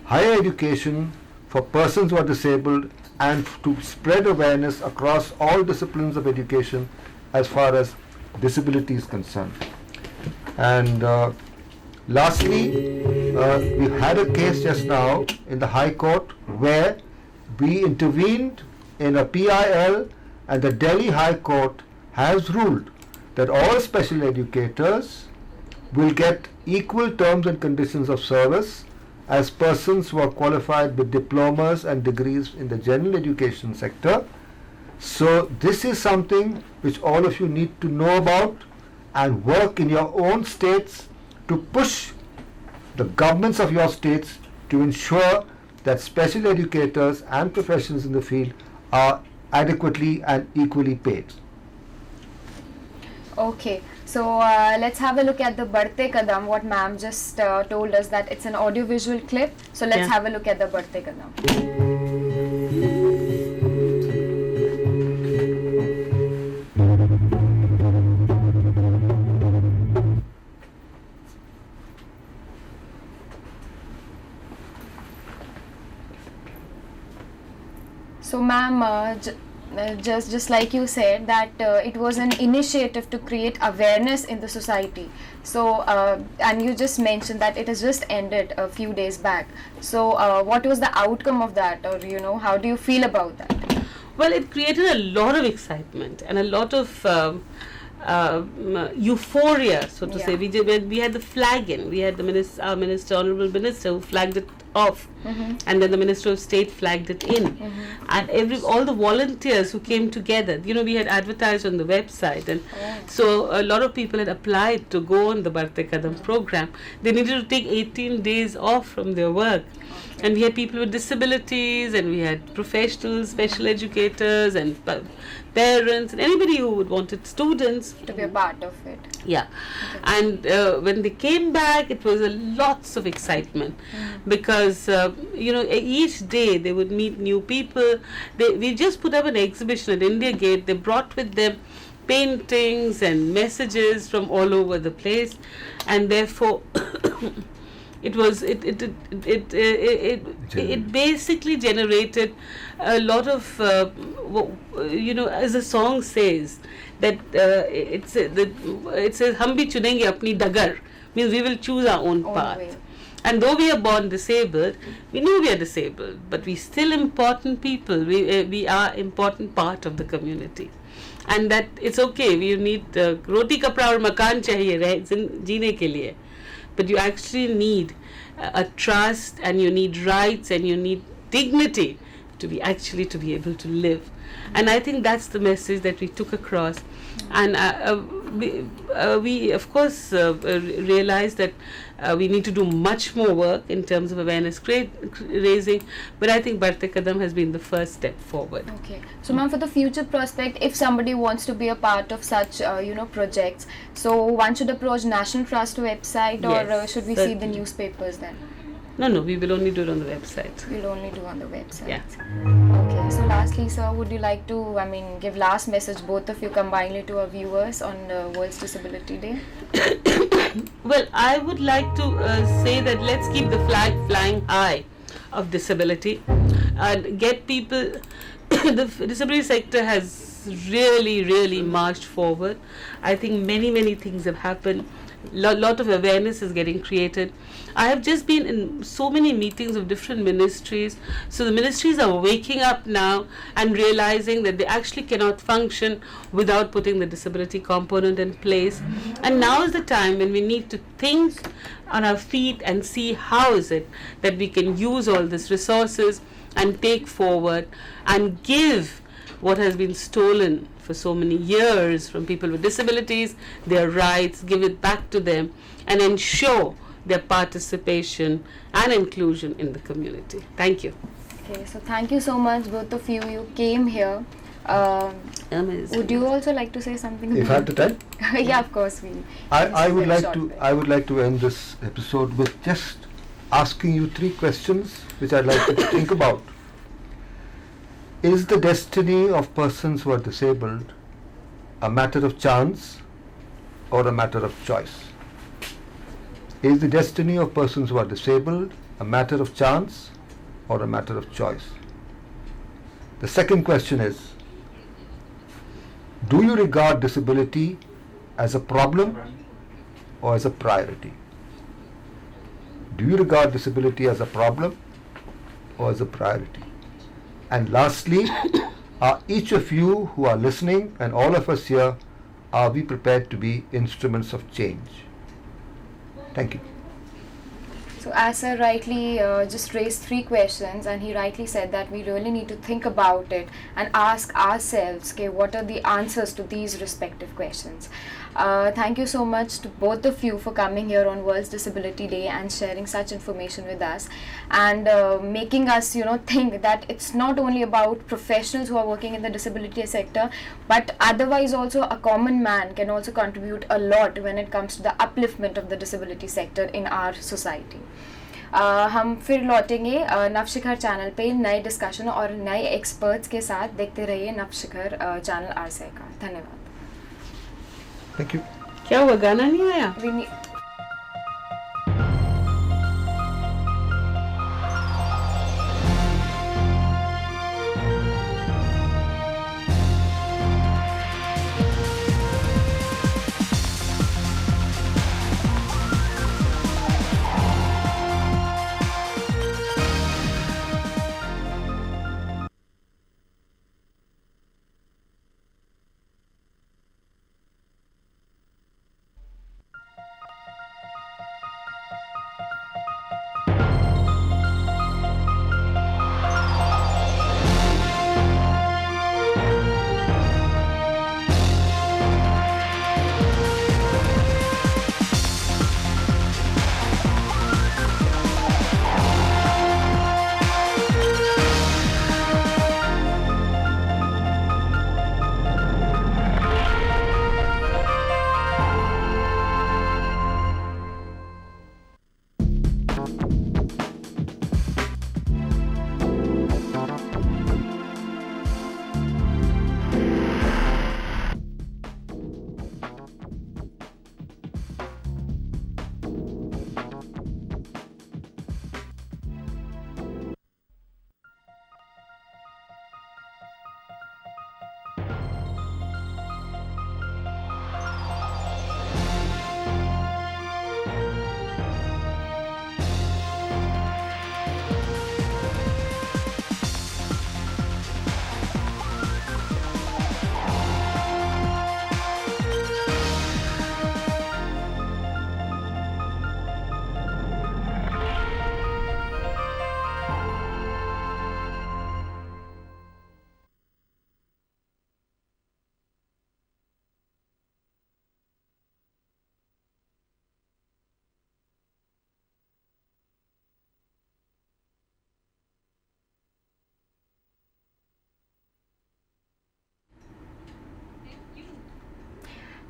higher education for persons who are disabled and to spread awareness across all disciplines of education as far as disability is concerned. And lastly, we had a case just now in the High Court where we intervened in a PIL, and the Delhi High Court has ruled that all special educators will get equal terms and conditions of service as persons who are qualified with diplomas and degrees in the general education sector. So this is something which all of you need to know about and work in your own states to push the governments of your states to ensure that special educators and professionals in the field are adequately and equally paid. Okay, so let's have a look at the Barte Kadam, what ma'am just told us that it's an audio-visual clip. So let's have a look at the Barte Kadam. So ma'am, just like you said that it was an initiative to create awareness in the society. So and you just mentioned that it has just ended a few days back. So what was the outcome of that, or how do you feel about that? Well, it created a lot of excitement and a lot of euphoria, so to say. We had the flag in. We had our minister, honorable minister, who flagged it off, and then the Minister of State flagged it in, and all the volunteers who came together. We had advertised on the website, and so a lot of people had applied to go on the Barte Kadam program. They needed to take 18 days off from their work. And we had people with disabilities, and we had professionals, special educators, and parents, and anybody who wanted students to be a part of it. Yeah, and when they came back, it was lots of excitement because each day they would meet new people. We just put up an exhibition at India Gate. They brought with them paintings and messages from all over the place, and therefore. It basically generated a lot of as the song says that it says hum bhi chunenge apni dagar, means we will choose our own path. And though we are born disabled, we know we are disabled, but we still important people. We are important part of the community, and that it's okay. We need roti kapra aur makan chahiye jeene ke liye. But you actually need a trust, and you need rights, and you need dignity to be able to live. And I think that's the message that we took across. And we of course realized that we need to do much more work in terms of awareness raising, but I think Barte Kadam has been the first step forward. Okay, so ma'am, for the future prospect, if somebody wants to be a part of such projects, so one should approach National Trust website, or Yes, should we see the newspapers then? No, we will only do it on the website. We'll only do on the website. Yeah. Okay, so lastly, sir, would you like to, give last message, both of you combinedly, to our viewers on World's Disability Day? Well, I would like to say that let's keep the flag flying high of disability and get people. The disability sector has really marched forward. I think many things have happened. Lot of awareness is getting created. I have just been in so many meetings of different ministries. So the ministries are waking up now and realizing that they actually cannot function without putting the disability component in place. And now is the time when we need to think on our feet and see how is it that we can use all these resources and take forward and give what has been stolen for so many years from people with disabilities, their rights, give it back to them and ensure their participation and inclusion in the community. Thank you. Okay, so thank you so much, both of you. You came here. Amazing. Would you also like to say something? If I have the time, yeah, of course. I would like to end this episode with just asking you 3 questions which I'd like you to think about. Is the destiny of persons who are disabled a matter of chance or a matter of choice? Is the destiny of persons who are disabled a matter of chance or a matter of choice? The second question is, do you regard disability as a problem or as a priority? Do you regard disability as a problem or as a priority? And lastly, are each of you who are listening and all of us here, are we prepared to be instruments of change? Thank you. So as sir rightly just raised 3 questions, and he rightly said that we really need to think about it and ask ourselves, okay, what are the answers to these respective questions. Thank you so much to both of you for coming here on World's Disability Day and sharing such information with us, and making us think that it's not only about professionals who are working in the disability sector, but otherwise also a common man can also contribute a lot when it comes to the upliftment of the disability sector in our society. हम फिर लौटेंगे नवशिखर channel पे नए discussion और नए experts के साथ. देखते रहिए नवशिखर चैनल RCI का. धन्यवाद. Thank you. क्या हुआ, गाना नहीं आया?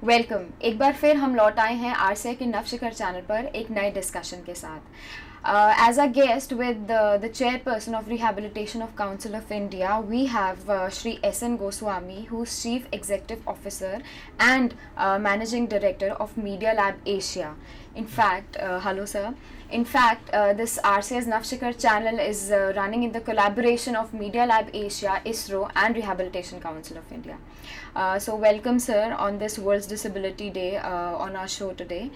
वेलकम. एक बार फिर हम लौट आए हैं RCI के नवशिखर चैनल पर एक नए डिस्कशन के साथ. As a guest with the chairperson of Rehabilitation of Council of India, we have Shri S.N. Goswami, who's Chief Executive Officer and Managing Director of Media Lab Asia. In fact, hello sir. In fact, this RCS Navshikar channel is running in the collaboration of Media Lab Asia, ISRO and Rehabilitation Council of India. So welcome sir on this World's Disability Day on our show today.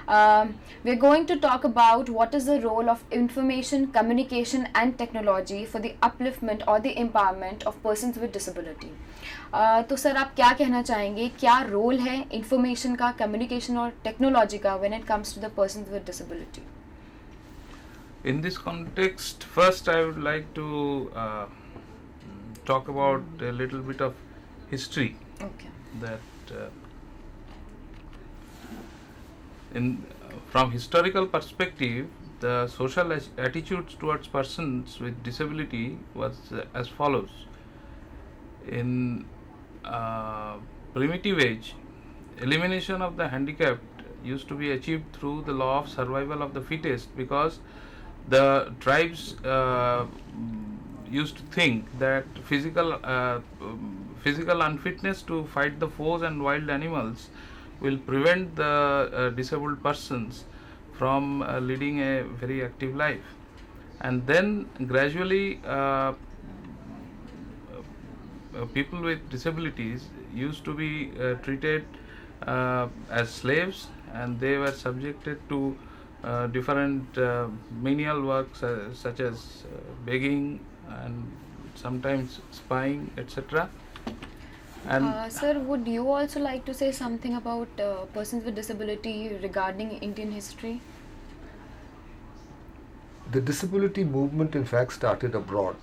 We're going to talk about what is the role of information, communication and technology for the upliftment or the empowerment of persons with disability. तो sir आप क्या कहना चाहेंगे, क्या role है information का, communication और technology का when it comes to the persons with disability? In this context, first I would like to talk about a little bit of history. Okay. That from historical perspective, the social attitudes towards persons with disability was as follows. In primitive age, elimination of the handicapped used to be achieved through the law of survival of the fittest, because the tribes used to think that physical unfitness to fight the foes and wild animals will prevent the disabled persons from leading a very active life. And then gradually people with disabilities used to be treated as slaves, and they were subjected to different menial works such as begging and sometimes spying, etc. And Sir, would you also like to say something about persons with disability regarding Indian history? The disability movement in fact started abroad.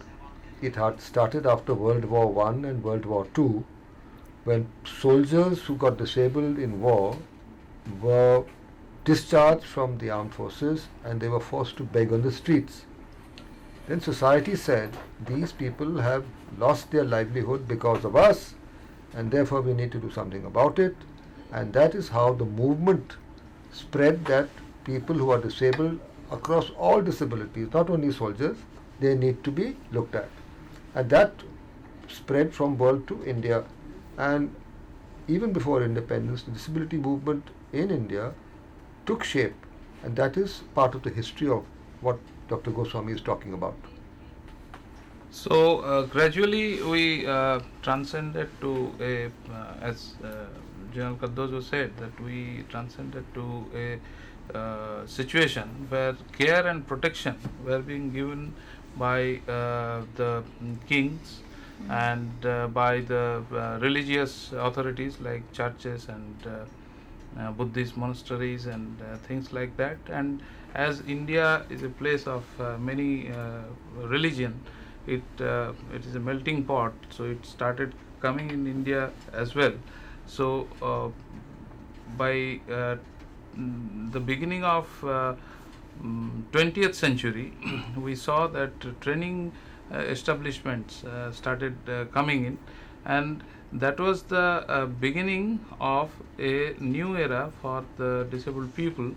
It had started after World War I and World War II, when soldiers who got disabled in war were discharged from the armed forces and they were forced to beg on the streets. Then society said, these people have lost their livelihood because of us, and therefore we need to do something about it. And that is how the movement spread, that people who are disabled across all disabilities, not only soldiers, they need to be looked at. And that spread from world to India. And even before independence, the disability movement in India took shape, and that is part of the history of what Dr. Goswami is talking about. so gradually we transcended to a, as General Cardozo said, that we transcended to a situation where care and protection were being given by the kings and by the religious authorities like churches and Buddhist monasteries and things like that. And as India is a place of many religion, it is a melting pot, so it started coming in India as well. So by the beginning of 20th century, we saw that training establishments started coming in, and that was the beginning of a new era for the disabled people,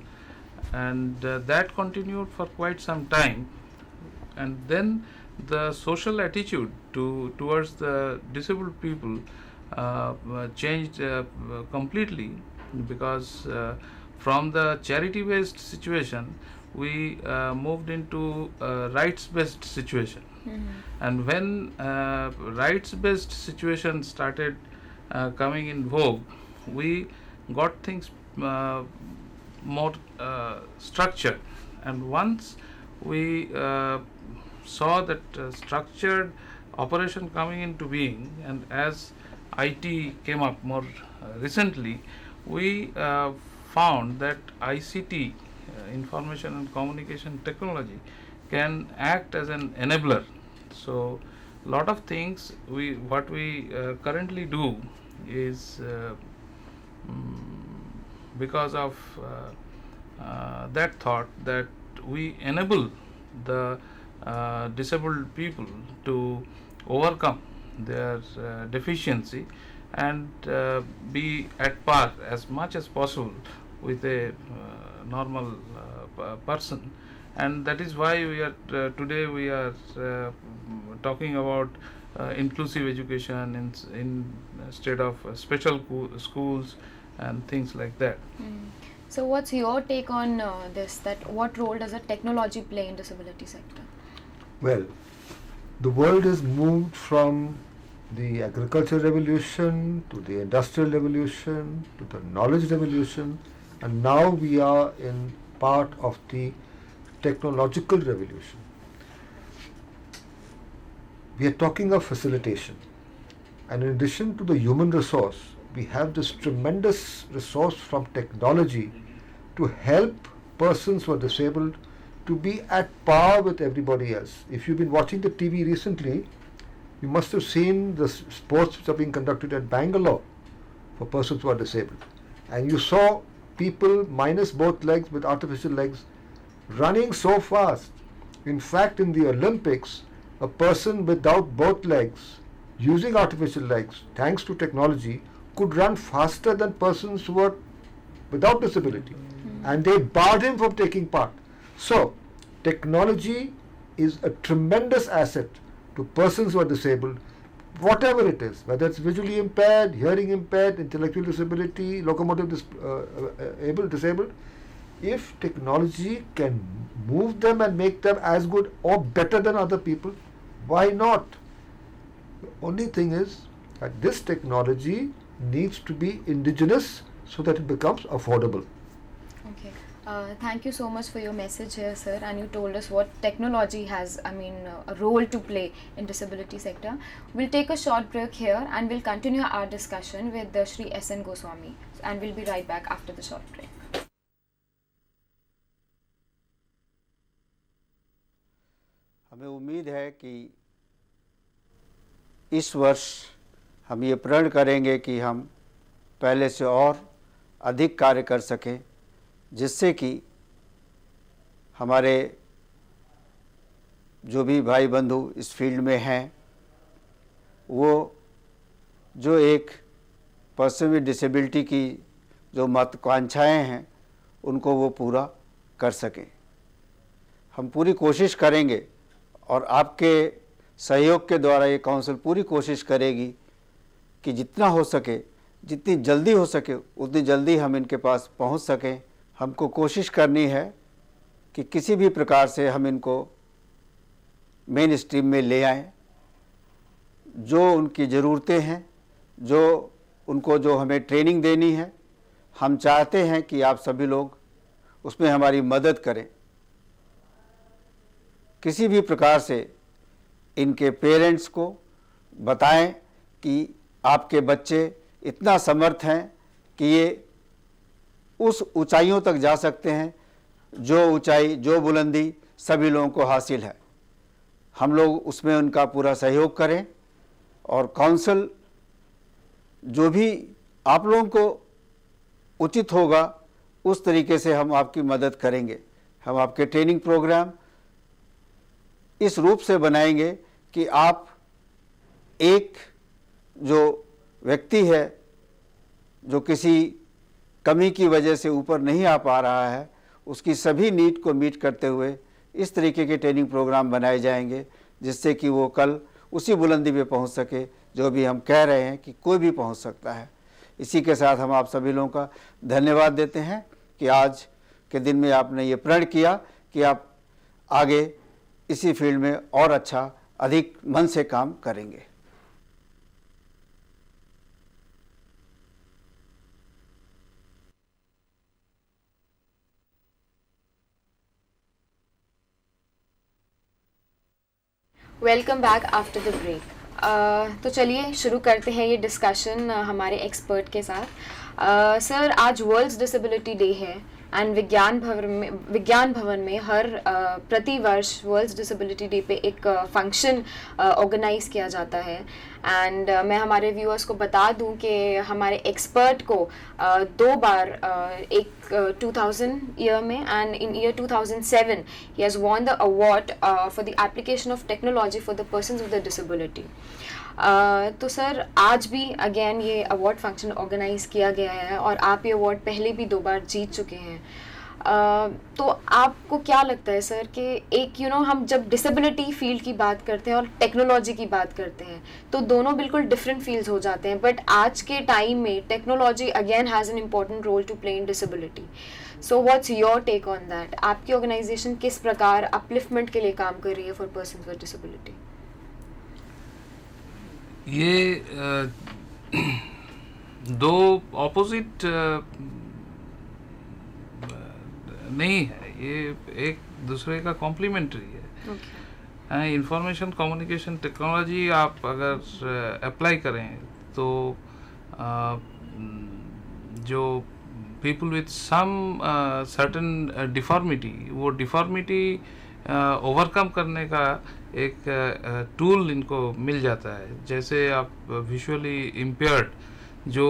and that continued for quite some time. And then the social attitude towards the disabled people changed completely, because from the charity based situation we moved into rights based situation. And when rights based situation started coming in vogue, we got things more structured. And once we saw that structured operation coming into being, and as IT came up more recently, we found that ICT, information and communication technology, can act as an enabler. So lot of things what we currently do is because of that thought, that we enable the disabled people to overcome their deficiency and be at par as much as possible with a normal person. and that is why we are today we are talking about inclusive education instead of special schools and things like that. So what's your take on this, that what role does a technology play in disability sector? Well, the world has moved from the agricultural revolution to the industrial revolution to the knowledge revolution, and now we are in part of the technological revolution. We are talking of facilitation, and in addition to the human resource, we have this tremendous resource from technology to help persons who are disabled to be at par with everybody else. If you've been watching the TV recently, you must have seen the sports which are being conducted at Bangalore for persons who are disabled. And you saw people minus both legs with artificial legs running so fast. In fact, in the Olympics, a person without both legs using artificial legs, thanks to technology, could run faster than persons who are without disability. And they barred him from taking part. So, technology is a tremendous asset to persons who are disabled, whatever it is, whether it's visually impaired, hearing impaired, intellectual disability, locomotive disabled. If technology can move them and make them as good or better than other people, why not? The only thing is that this technology needs to be indigenous so that it becomes affordable. Okay. Thank you so much for your message here, sir, and you told us what technology has, a role to play in disability sector. We'll take a short break here and we'll continue our discussion with Shri S.N. Goswami, and we'll be right back after the short break. हमें उम्मीद है कि इस वर्ष हम ये प्रण करेंगे कि हम पहले से और अधिक कार्य कर सकें, जिससे कि हमारे जो भी भाई बंधु इस फील्ड में हैं वो जो एक पर्सन विद डिसेबिलिटी की जो महत्वाकांक्षाएँ हैं उनको वो पूरा कर सकें। हम पूरी कोशिश करेंगे और आपके सहयोग के द्वारा ये काउंसिल पूरी कोशिश करेगी कि जितना हो सके, जितनी जल्दी हो सके उतनी जल्दी हम इनके पास पहुंच सकें। हमको कोशिश करनी है कि किसी भी प्रकार से हम इनको मेन स्ट्रीम में ले आएं। जो उनकी ज़रूरतें हैं, जो हमें ट्रेनिंग देनी है, हम चाहते हैं कि आप सभी लोग उसमें हमारी मदद करें। किसी भी प्रकार से इनके पेरेंट्स को बताएं कि आपके बच्चे इतना समर्थ हैं कि ये उस ऊंचाइयों तक जा सकते हैं जो ऊंचाई, जो बुलंदी सभी लोगों को हासिल है। हम लोग उसमें उनका पूरा सहयोग करें और काउंसिल जो भी आप लोगों को उचित होगा उस तरीके से हम आपकी मदद करेंगे। हम आपके ट्रेनिंग प्रोग्राम इस रूप से बनाएंगे कि आप एक जो व्यक्ति है जो किसी कमी की वजह से ऊपर नहीं आ पा रहा है, उसकी सभी नीड को मीट करते हुए इस तरीके के ट्रेनिंग प्रोग्राम बनाए जाएंगे जिससे कि वो कल उसी बुलंदी पे पहुंच सके जो भी हम कह रहे हैं कि कोई भी पहुंच सकता है। इसी के साथ हम आप सभी लोगों का धन्यवाद देते हैं कि आज के दिन में आपने ये प्रण किया कि आप आगे इसी फील्ड में और अच्छा, अधिक मन से काम करेंगे। Welcome back after the break. तो चलिए शुरू करते हैं ये डिस्कशन हमारे एक्सपर्ट के साथ। सर, आज वर्ल्ड डिसेबिलिटी डे है एंड विज्ञान भवन में हर प्रति वर्ष वर्ल्ड डिसेबिलिटी डे पे एक फंक्शन ऑर्गेनाइज किया जाता है। एंड मैं हमारे व्यूअर्स को बता दूं कि हमारे एक्सपर्ट को 2 बार, एक 2000 ईयर में and in year 2007 he has won the award for the application of technology for the persons with disability. तो सर, आज भी अगेन ये अवार्ड फंक्शन ऑर्गेनाइज किया गया है और आप ये अवार्ड पहले भी 2 बार जीत चुके हैं। तो आपको क्या लगता है सर कि एक हम जब डिसेबिलिटी फील्ड की बात करते हैं और टेक्नोलॉजी की बात करते हैं तो दोनों बिल्कुल डिफरेंट फील्ड्स हो जाते हैं, बट आज के टाइम में technology again has an important role to play in disability. So what's your take on that? आपकी ऑर्गेनाइजेशन किस प्रकार अपलिफ्टमेंट के लिए काम कर रही है फॉर पर्सन्स विद डिसेबिलिटी? ये दो ऑपोजिट नहीं है, ये एक दूसरे का कॉम्प्लीमेंट्री है. इंफॉर्मेशन कम्युनिकेशन टेक्नोलॉजी आप अगर अप्लाई करें तो जो people with some certain deformity, वो डिफॉर्मिटी ओवरकम करने का एक टूल इनको मिल जाता है. जैसे आप विजुअली इम्पेयर्ड जो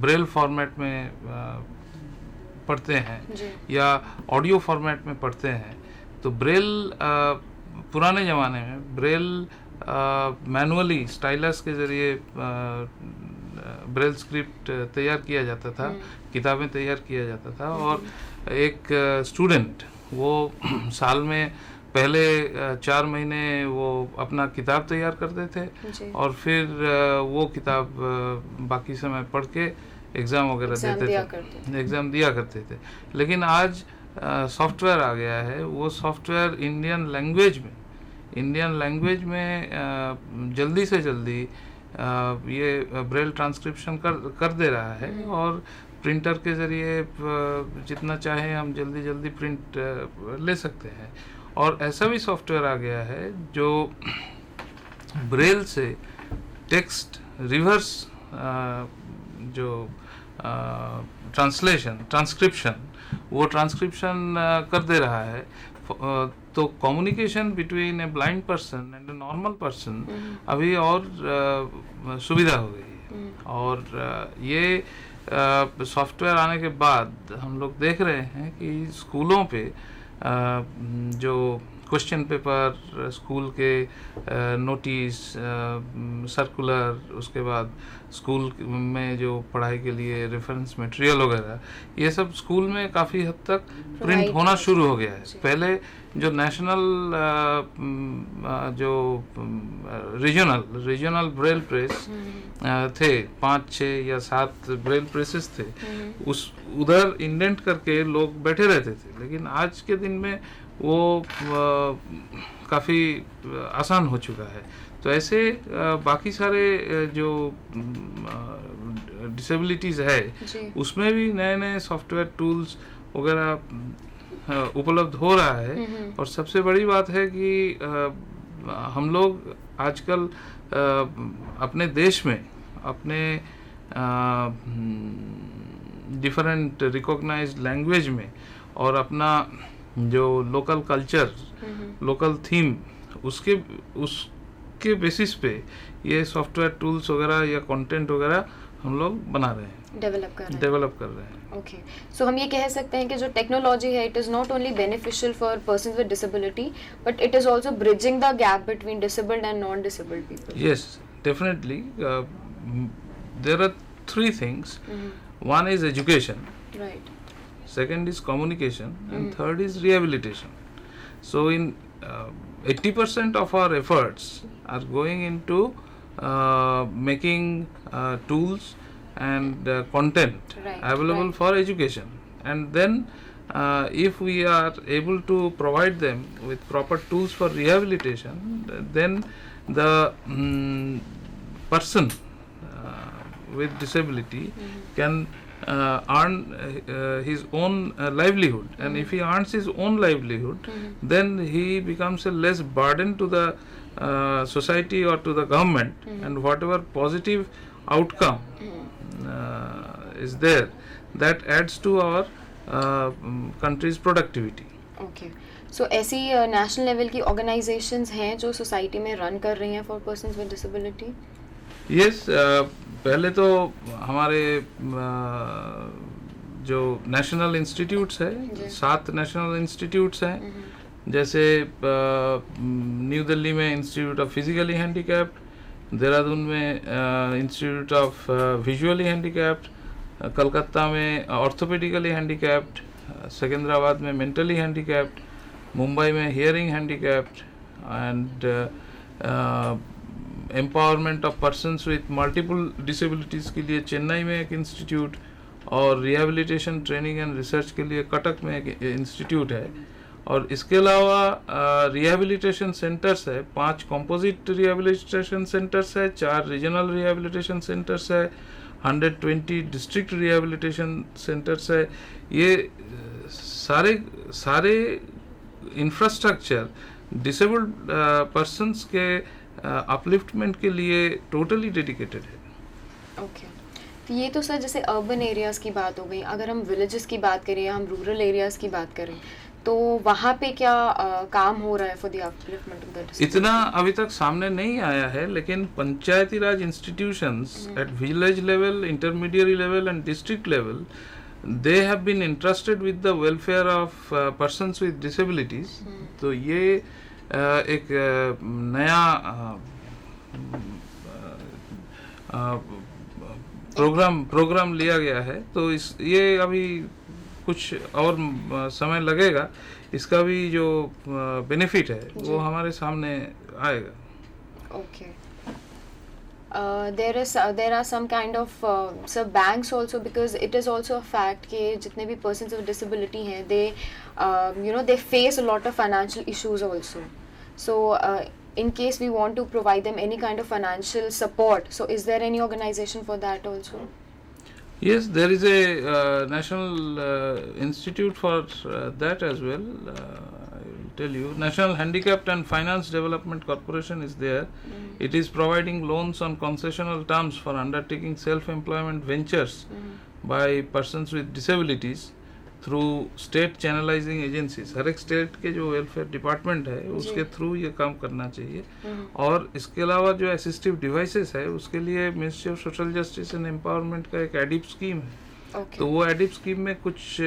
ब्रेल फॉर्मेट में पढ़ते हैं या ऑडियो फॉर्मेट में पढ़ते हैं, तो ब्रेल पुराने ज़माने में ब्रेल मैनुअली स्टाइलस के ज़रिए ब्रेल स्क्रिप्ट तैयार किया जाता था, किताबें तैयार किया जाता था. और एक स्टूडेंट वो साल में पहले 4 महीने वो अपना किताब तैयार करते थे और फिर वो किताब बाकी समय पढ़ के एग्ज़ाम वगैरह एग्ज़ाम दिया करते थे. लेकिन आज सॉफ्टवेयर आ गया है, वो सॉफ्टवेयर इंडियन लैंग्वेज में जल्दी से जल्दी ये ब्रेल ट्रांसक्रिप्शन कर दे रहा है. और प्रिंटर के ज़रिए जितना चाहे हम जल्दी प्रिंट ले सकते हैं. और ऐसा भी सॉफ्टवेयर आ गया है जो ब्रेल से टेक्स्ट रिवर्स जो ट्रांसक्रिप्शन कर दे रहा है. तो communication between a blind person and a normal person अभी और सुविधा हो गई है. और ये सॉफ्टवेयर आने के बाद हम लोग देख रहे हैं कि स्कूलों पे जो क्वेश्चन पेपर, स्कूल के नोटिस, सर्कुलर, उसके बाद स्कूल में जो पढ़ाई के लिए रेफरेंस मटेरियल वगैरह, ये सब स्कूल में काफ़ी हद तक प्रिंट होना शुरू हो गया है. पहले जो नेशनल जो रीजनल ब्रेल प्रेस थे, 5, 6 या 7 ब्रेल प्रेसेस थे, उधर इंडेंट करके लोग बैठे रहते थे. लेकिन आज के दिन में वो काफ़ी आसान हो चुका है. तो ऐसे बाकी सारे जो डिसेबिलिटीज़ है उसमें भी नए सॉफ्टवेयर टूल्स वगैरह उपलब्ध हो रहा है. और सबसे बड़ी बात है कि हम लोग आजकल अपने देश में अपने डिफरेंट रिकॉग्नाइज्ड लैंग्वेज में और अपना जो लोकल कल्चर, लोकल थीम, उसके बेसिस पे ये सॉफ्टवेयर टूल्स वगैरह या कंटेंट वगैरह हम लोग बना रहे हैं, डेवलप कर रहे हैं. ओके, सो हम ये कह सकते हैं कि जो टेक्नोलॉजी है, it is not only beneficial for persons with disability, but it is also bridging the gap between disabled and non disabled people. Yes, definitely. There are 3 things. One is education. Right. Second is communication, and third is rehabilitation. So in 80% of our efforts are going into making tools and content available for education. And then if we are able to provide them with proper tools for rehabilitation, then the person with disability can earn his own livelihood. And if he earns his own livelihood, then he becomes a less burden to the society or to the government. And whatever positive outcome is there, that adds to our country's productivity. Okay. So ऐसी national level की organisations हैं जो society में run कर रही हैं for persons with disability? Yes, पहले तो हमारे जो नेशनल इंस्टीट्यूट्स है, 7 नेशनल इंस्टीट्यूट्स हैं. जैसे न्यू दिल्ली में institute of physically handicapped, Dehradun में institute of visually handicapped, Calcutta में ऑर्थोपेडिकली हैंडीकैप्ड, सिकंदराबाद में मेंटली हैंडीकैप्ड, मुंबई में hearing handicapped and empowerment of persons with multiple disabilities के लिए चेन्नई में एक इंस्टीट्यूट और रिहेबिलिटेशन ट्रेनिंग एंड रिसर्च के लिए कटक में एक इंस्टीट्यूट है। और इसके अलावा रिहेबिलिटेशन सेंटर्स है, 5 कंपोजिट रिहेबिलिटेशन सेंटर्स है, 4 रीजनल रिहेबिलिटेशन सेंटर्स है, 120 डिस्ट्रिक्ट रिहेबिलिटेशन सेंटर्स है। ये सारे इंफ्रास्ट्रक्चर डिसेबल्ड पर्सन्स के अपलिफ्टमेंट के लिए टोटली डेडिकेटेड है। ओके, तो ये तो सर जैसे अर्बन एरियाज़ की बात हो गई। अगर हम विलेजेस की बात करें या हम रूरल एरियाज़ की बात करें तो वहाँ पे क्या काम हो रहा है for the upliftment of the disabled? इतना अभी तक सामने नहीं आया है, लेकिन panchayati raj institutions at village level, intermediate level and district level, they have been entrusted with the welfare of persons with disabilities। तो ये एक नया प्रोग्राम लिया गया है। तो ये अभी कुछ और समय लगेगा, इसका भी जो बेनिफिट है वो हमारे सामने आएगा। Okay, there are some kind of banks also, because it is also a fact कि जितने भी persons with disability हैं they face a lot of financial issues also. So in case we want to provide them any kind of financial support, so is there any organization for that also? Yes, there is a national institute for that as well. I will tell you, National Handicapped and Finance Development Corporation is there. It is providing loans on concessional terms for undertaking self-employment ventures by persons with disabilities through state channelizing agencies। हर एक state के जो welfare department है उसके through ये काम करना चाहिए। और इसके अलावा जो असिस्टिव डिवाइसेस है उसके लिए ministry of social justice and empowerment का एक एडिप स्कीम है। तो वो एडिप स्कीम में कुछ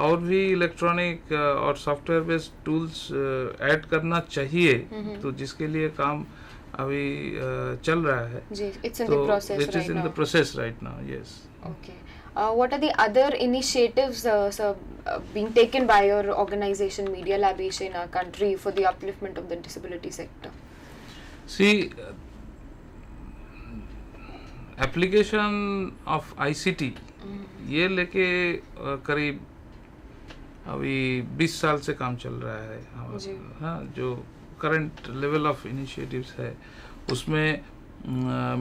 और भी इलेक्ट्रॉनिक और सॉफ्टवेयर बेस्ड टूल्स ऐड करना चाहिए, तो जिसके लिए काम अभी चल रहा है। It's in the process it is in the process right now, yes. Okay. What are the other initiatives being taken by your organization Media Lab Asia in our country for the upliftment of the disability sector? See, application of ICT ये लेके करीब अभी 20 साल से काम चल रहा है। हाँ, जो करंट लेवल ऑफ इनिशिएटिव्स है उसमें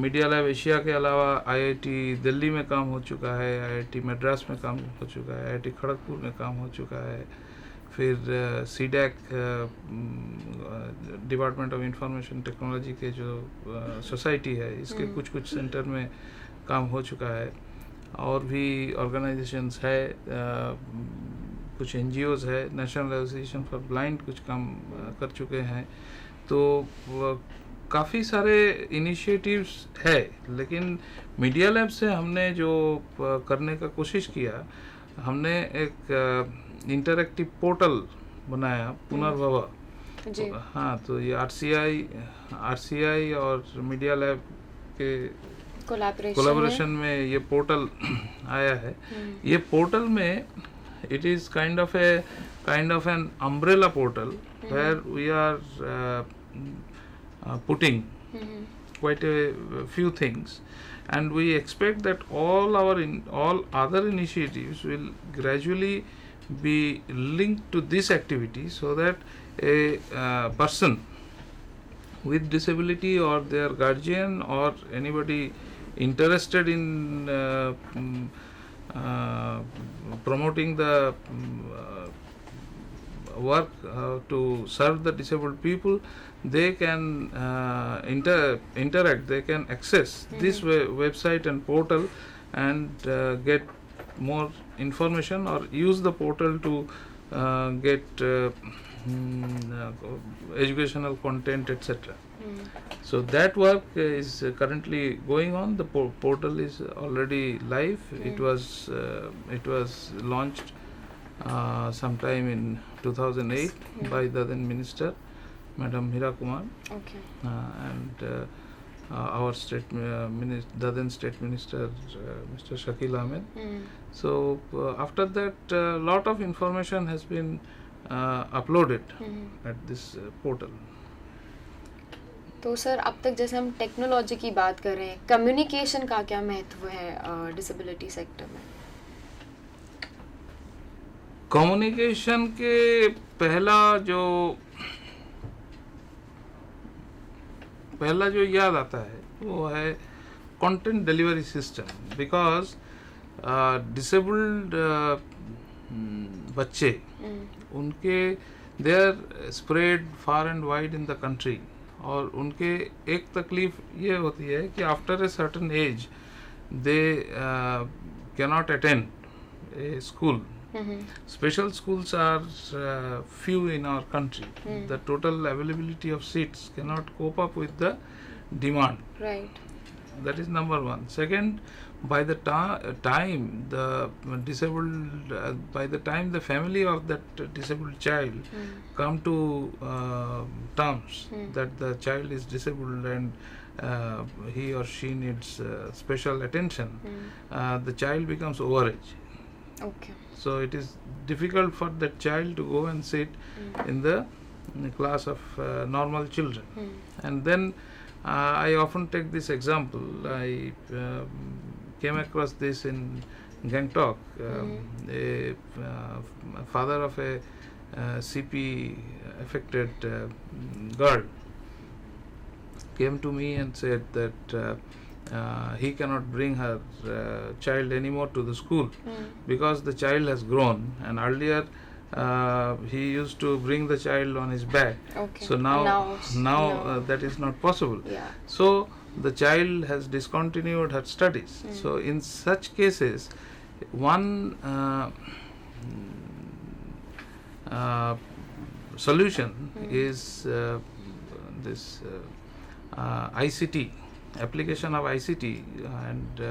मीडिया लैब एशिया के अलावा आईआईटी दिल्ली में काम हो चुका है, आईआईटी मद्रास में काम हो चुका है, आईआईटी खड़गपुर में काम हो चुका है, फिर CDAC department of information technology के जो सोसाइटी है इसके कुछ सेंटर में काम हो चुका है। और भी ऑर्गेनाइजेशंस है, कुछ एनजीओज है, नेशनल एसोसिएशन फॉर ब्लाइंड कुछ काम कर चुके हैं। तो काफ़ी सारे इनिशिएटिव्स है, लेकिन मीडिया लैब से हमने जो करने का कोशिश किया, हमने एक इंटरैक्टिव पोर्टल बनाया पुनर्भव। हाँ, तो ये आरसीआई और मीडिया लैब के कोलैबोरेशन में ये पोर्टल आया है। ये पोर्टल में it is kind of an umbrella portal where we are putting quite a few things, and we expect that all other initiatives will gradually be linked to this activity, so that a person with disability or their guardian or anybody interested in promoting the work to serve the disabled people, they can interact, they can access this website and portal and get more information, or use the portal to get educational content, etc. So that work is currently going on. The portal is already live. It was launched sometime in 2008 by the then minister, Madam Hira Kumar. Okay. And our the then State Minister, Mr. Shakil Ahmed. So after that, a lot of information has been uploaded at this portal. तो sir अब तक जैसे हम technology की बात कर रहे हैं, कम्युनिकेशन का क्या महत्व है डिसेबिलिटी सेक्टर में? कम्युनिकेशन के पहला जो याद आता है वो है content delivery system, because disabled बच्चे उनके they are spread far and wide in the country, और उनके एक तकलीफ ये होती है कि after a certain age they cannot attend a school. Special schools are few in our country. The total availability of seats cannot cope up with the demand. Right. That is number one. Second, by the time the disabled, by the time the family of that disabled child come to terms that the child is disabled and he or she needs special attention, the child becomes overage. Okay. So it is difficult for that child to go and sit in the class of normal children. And then I often take this example. I came across this in Gangtok. A father of a CP affected girl came to me and said that he cannot bring her child anymore to the school because the child has grown, and earlier he used to bring the child on his back. Okay. So now that is not possible. Yeah. So the child has discontinued her studies. So in such cases, one solution is this ICT, application of ICT, and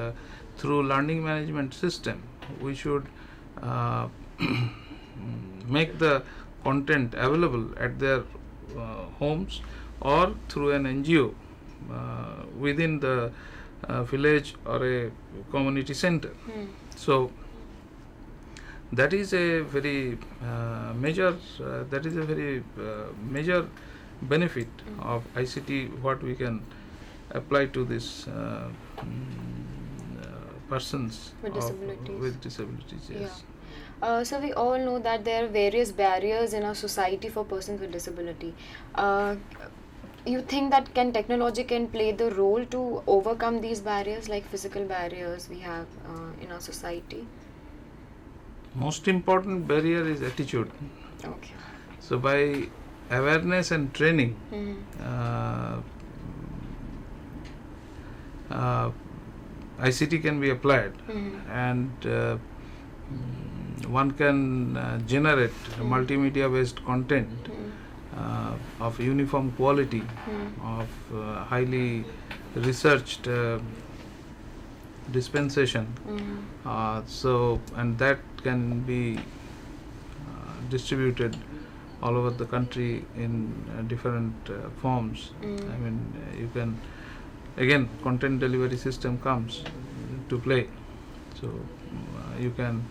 through learning management system we should make the content available at their homes or through an NGO within the village or a community center. So that is a very major major benefit of ICT, what we can apply to this persons with disabilities. With disabilities, yes. Yeah. So we all know that there are various barriers in our society for persons with disability. You think that technology can play the role to overcome these barriers, like physical barriers we have in our society? Most important barrier is attitude. Okay. So by awareness and training, ICT can be applied, and one can generate multimedia based content of uniform quality, of highly researched dispensation. So, and that can be distributed all over the country in different forms. I mean, you can, again, content delivery system comes to play. So you can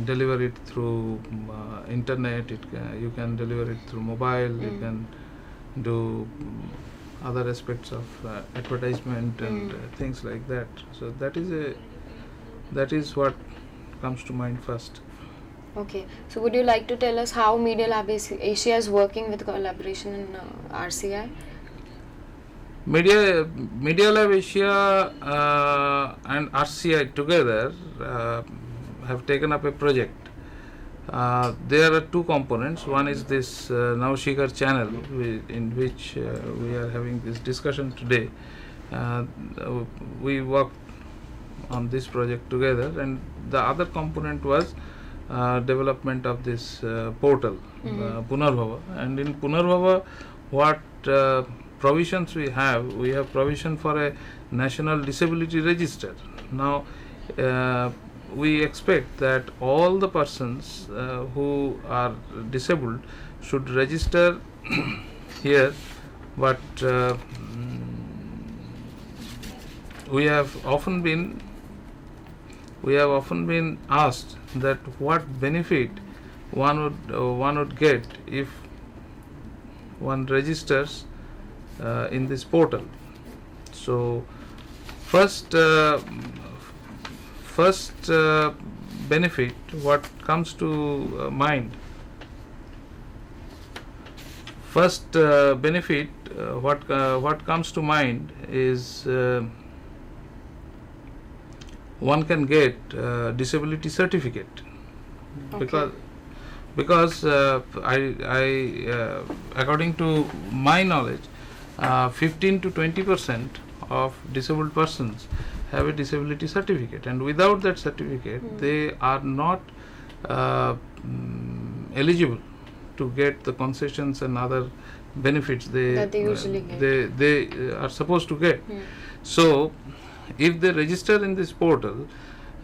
deliver it through internet, you can deliver it through mobile, you can do other aspects of advertisement and things like that. So that is what comes to mind first. Okay, so would you like to tell us how Media Lab Asia is working with collaboration in RCI? Media Lab Asia and RCI together have taken up a project. There are two components. One is this Navshikhar channel, in which we are having this discussion today. We worked on this project together, and the other component was development of this portal, Punarbhava. And in Punarbhava, what provisions we have provision for a national disability register. Now we expect that all the persons who are disabled should register here, but we have often been asked that what benefit one would get if one registers in this portal. So first benefit what comes to mind. First benefit what comes to mind is one can get disability certificate. Okay. Because I according to my knowledge, 15 to 20% of disabled persons have a disability certificate, and without that certificate they are not eligible to get the concessions and other benefits That they usually get. they are supposed to get. So if they register in this portal,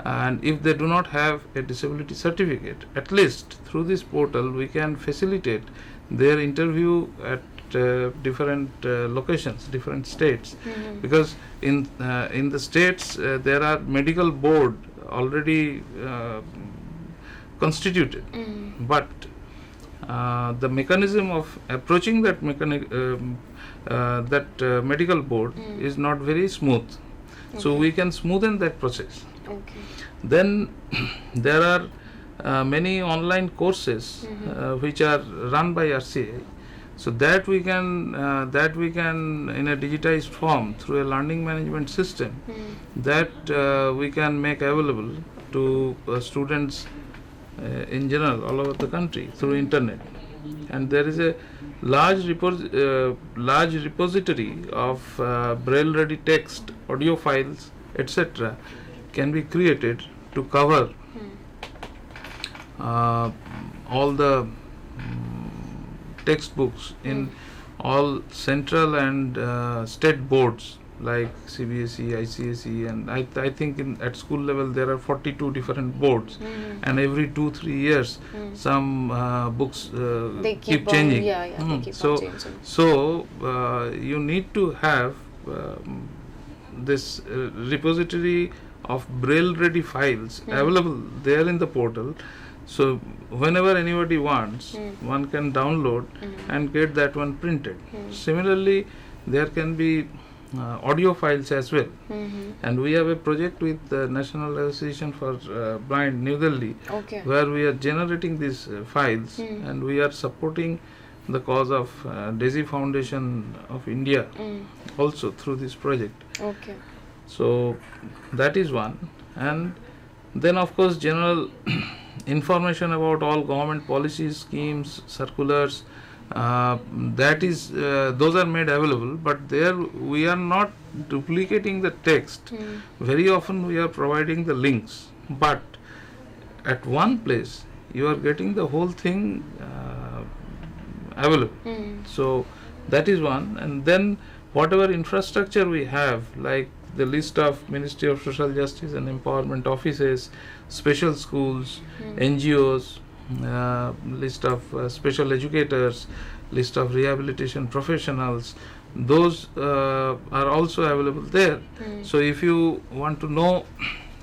and if they do not have a disability certificate, at least through this portal we can facilitate their interview at different locations, different states, because in the states there are medical board already constituted, but the mechanism of approaching that medical board is not very smooth. So we can smoothen that process. Okay. Then there are many online courses which are run by RCI. So that we can in a digitized form through a learning management system that we can make available to students in general all over the country through internet. And there is a large repository of braille ready text, audio files, etc. can be created to cover all the textbooks in all central and state boards like CBSE, ICSE, and I think at school level there are 42 different boards, and every 2-3 years some books They keep on- changing. yeah, they keep on changing. So you need to have this repository of braille ready files available there in the portal. So whenever anybody wants, one can download and get that one printed. Similarly, there can be audio files as well, and we have a project with the National Association for Blind, New Delhi, Okay. where we are generating these files, and we are supporting the cause of Daisy Foundation of India also through this project. Okay. So that is one. And then of course general information about all government policies, schemes, circulars, that is those are made available, but there we are not duplicating the text. Very often we are providing the links, but at one place you are getting the whole thing available. So that is one. And then whatever infrastructure we have, like the list of Ministry of Social Justice and Empowerment offices, special schools, NGOs, list of special educators, list of rehabilitation professionals, those are also available there. So if you want to know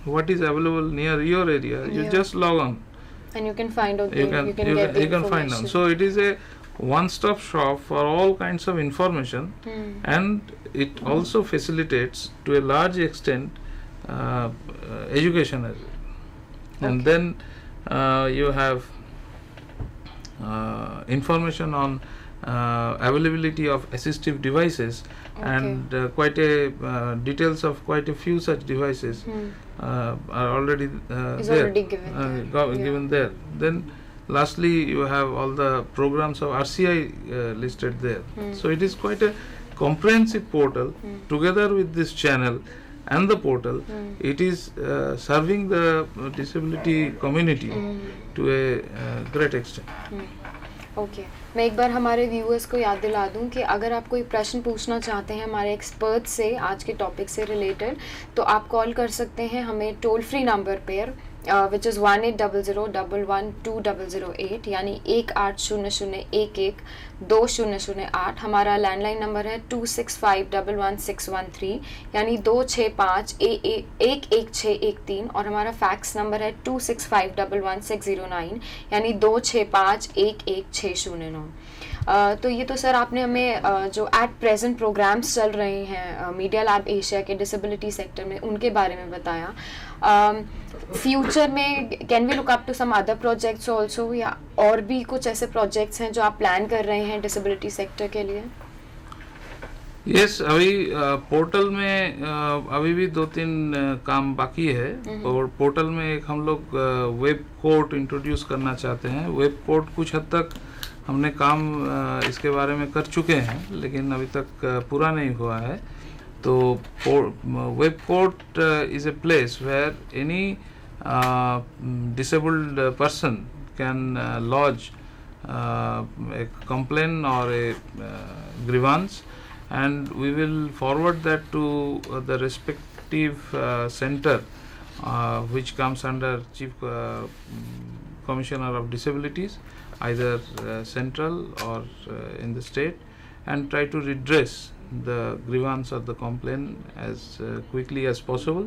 what is available near your area, you Yeah. just log on. And you can find out. You the- can you can get the you can find out. information. So it is a one-stop shop for all kinds of information, and it also facilitates to a large extent education as well. And then you have information on availability of assistive devices, and quite a details of quite a few such devices are already Is there, already given there. Yeah. given there. Then lastly you have all the programs of RCI listed there. So it is quite a comprehensive portal. Together with this channel and the portal, it is serving the disability community to a great extent. Okay मैं एक बार हमारे viewers को याद दिला दूं कि अगर आप कोई प्रश्न पूछना चाहते हैं हमारे एक्सपर्ट से आज के टॉपिक से रिलेटेड, तो आप कॉल कर सकते हैं हमें टोल फ्री नंबर पर which is 1800111208 यानी 1800112008. हमारा लैंडलाइन नंबर है 26511613 यानी 265111613 और हमारा फैक्स नंबर है 265111609 यानी 265111609. तो ये तो सर आपने हमें जो एट प्रेजेंट प्रोग्राम्स चल रहे हैं मीडिया लैब एशिया के डिसेबिलिटी सेक्टर में उनके बारे में बताया. फ्यूचर में can we look up to some other projects also, या और भी कुछ ऐसे प्रोजेक्ट्स हैं जो आप प्लान कर रहे हैं डिसेबिलिटी सेक्टर के लिए? यस, अभी पोर्टल में अभी भी 2-3 काम बाकी है. और पोर्टल में एक हम लोग वेब कोड इंट्रोड्यूस करना चाहते हैं. वेब कोड कुछ हद तक हमने काम इसके बारे में कर चुके हैं, लेकिन अभी तक पूरा नहीं हुआ है. तो web code is a place where any disabled person can lodge a complaint or a grievance, and we will forward that to the respective center which comes under Chief Commissioner of Disabilities, either central or in the state, and try to redress the grievance or the complaint as quickly as possible.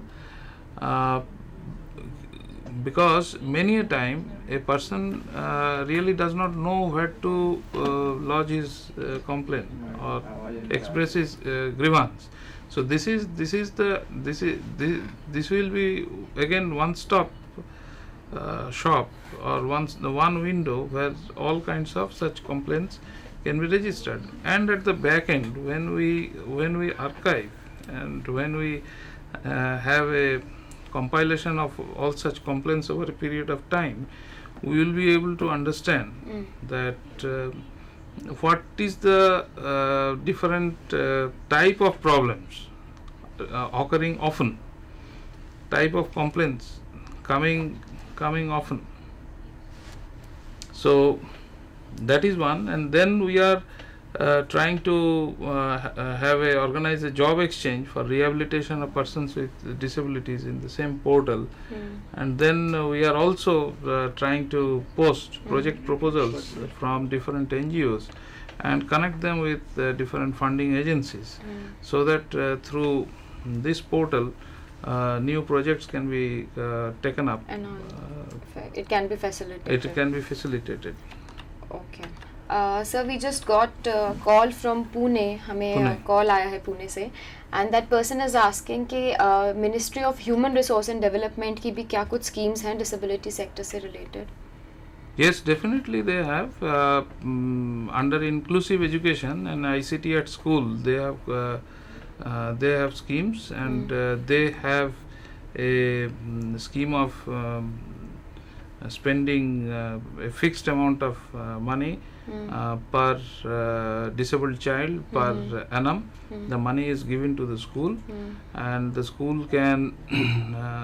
Because many a time a person really does not know where to lodge his complaint or express his grievance. So this will be again one stop shop, or one window where all kinds of such complaints can be registered. And at the back end, when we archive and when we have a compilation of all such complaints over a period of time, we will be able to understand that what is the different type of problems occurring often, type of complaints coming often. So that is one. And then we are trying to organize a job exchange for rehabilitation of persons with disabilities in the same portal. And then we are also trying to post project proposals from different NGOs and connect them with different funding agencies, so that through this portal new projects can be taken up. And it can be facilitated. It can be facilitated. Okay. Sir, we just got a call from Pune. हमें call आया है पुणे से, and that person is asking कि Ministry of Human Resource and Development की भी क्या कुछ schemes हैं disability sector से related? Yes, definitely they have. Under inclusive education and ICT at school, they have schemes, and they have a scheme of spending a fixed amount of money per disabled child per annum. The money is given to the school, and the school can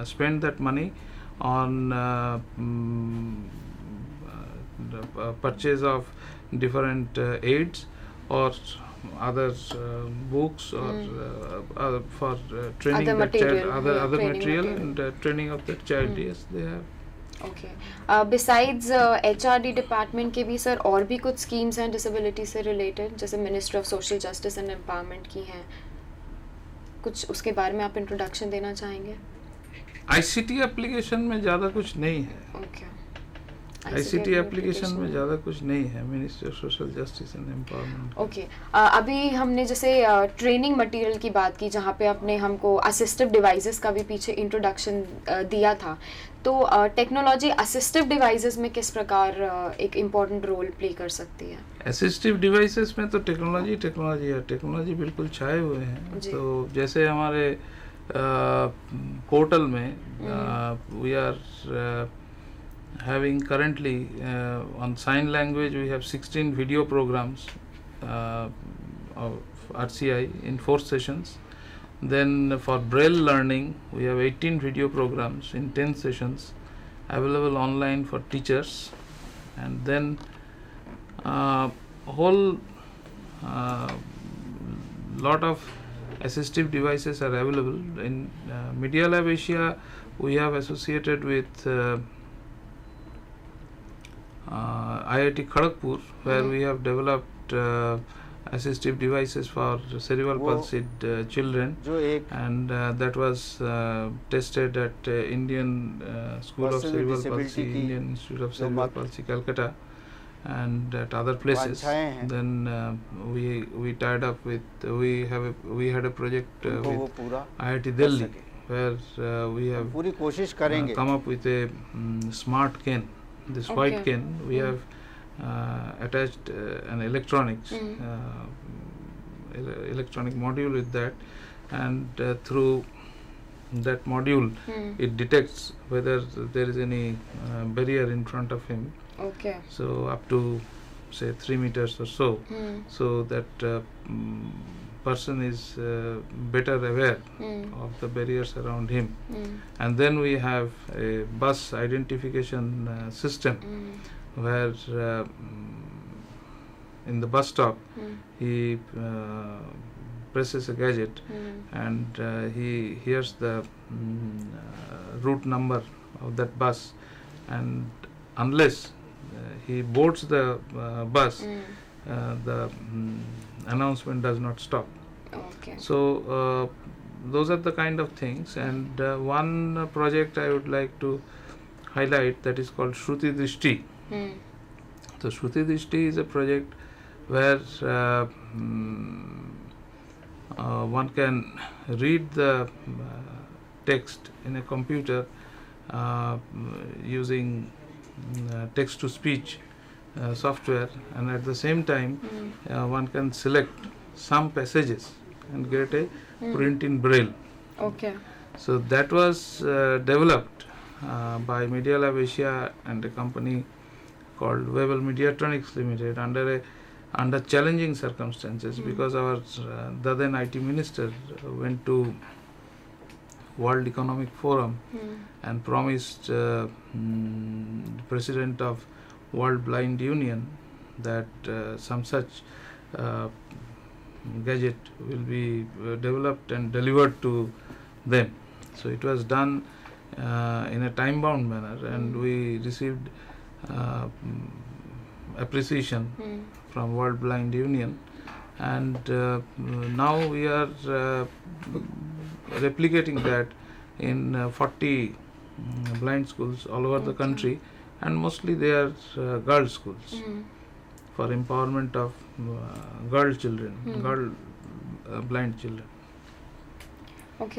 spend that money on the purchase of different aids or other books, or for training Other that child, material, other training material, material. and training of that child. Yes, they have. Okay. Besides HRD department के भी sir और भी कुछ schemes हैं disability से related, जैसे ministry of social justice and empowerment की हैं, कुछ उसके बारे में आप इंट्रोडक्शन देना चाहेंगे? ICT एप्लीकेशन में ज़्यादा कुछ नहीं है. Okay. ICT एप्लीकेशन में ज़्यादा कुछ नहीं है. Ministry of social justice and empowerment. Okay. अभी हमने जैसे ट्रेनिंग मटेरियल की बात की, जहाँ पे आपने हमको असिस्टिव डिवाइसेस का भी पीछे इंट्रोडक्शन दिया था, तो टेक्नोलॉजी असिस्टिव डिवाइसेस में किस प्रकार एक इम्पोर्टेंट रोल प्ले कर सकती है? असिस्टिव डिवाइसेस में तो टेक्नोलॉजी है. टेक्नोलॉजी बिल्कुल छाए हुए हैं. तो जैसे हमारे पोर्टल में we are having currently on sign language we have 16 video programs of RCI in 4 sessions. Then for Braille learning we have 18 video programs in 10 sessions available online for teachers. And then whole lot of assistive devices are available. In Media Lab Asia, we have associated with IIT Kharagpur, where we have developed assistive devices for cerebral palsied children, and that was tested at Indian School of Cerebral Palsy, Indian Institute of Cerebral Palsy, Calcutta, and at other places. Then we tied up with we had a project with IIT Delhi, where we have come up with a smart cane. This white cane, we have attached an electronic module with that, and through that module it detects whether there is any barrier in front of him. So up to say 3 meters or so, so that person is better aware of the barriers around him. And then we have a bus identification system, where in the bus stop he presses a gadget, and he hears the route number of that bus, and unless he boards the bus, the announcement does not stop. So those are the kind of things. And one project I would like to highlight, that is called Shruti Drishti. So Shruti Drishti is a project where one can read the text in a computer using text to speech software, and at the same time one can select some passages and get a print in braille. So that was developed by Media Lab Asia and a company called Webel Mediatronics Limited under challenging circumstances, because our the then IT minister went to World Economic Forum and promised President of World Blind Union that some such gadget will be developed and delivered to them. So it was done in a time bound manner, and we received appreciation from World Blind Union, and now we are replicating that in 40 blind schools all over the country, and mostly they are girl schools for empowerment of girl children, girl blind children.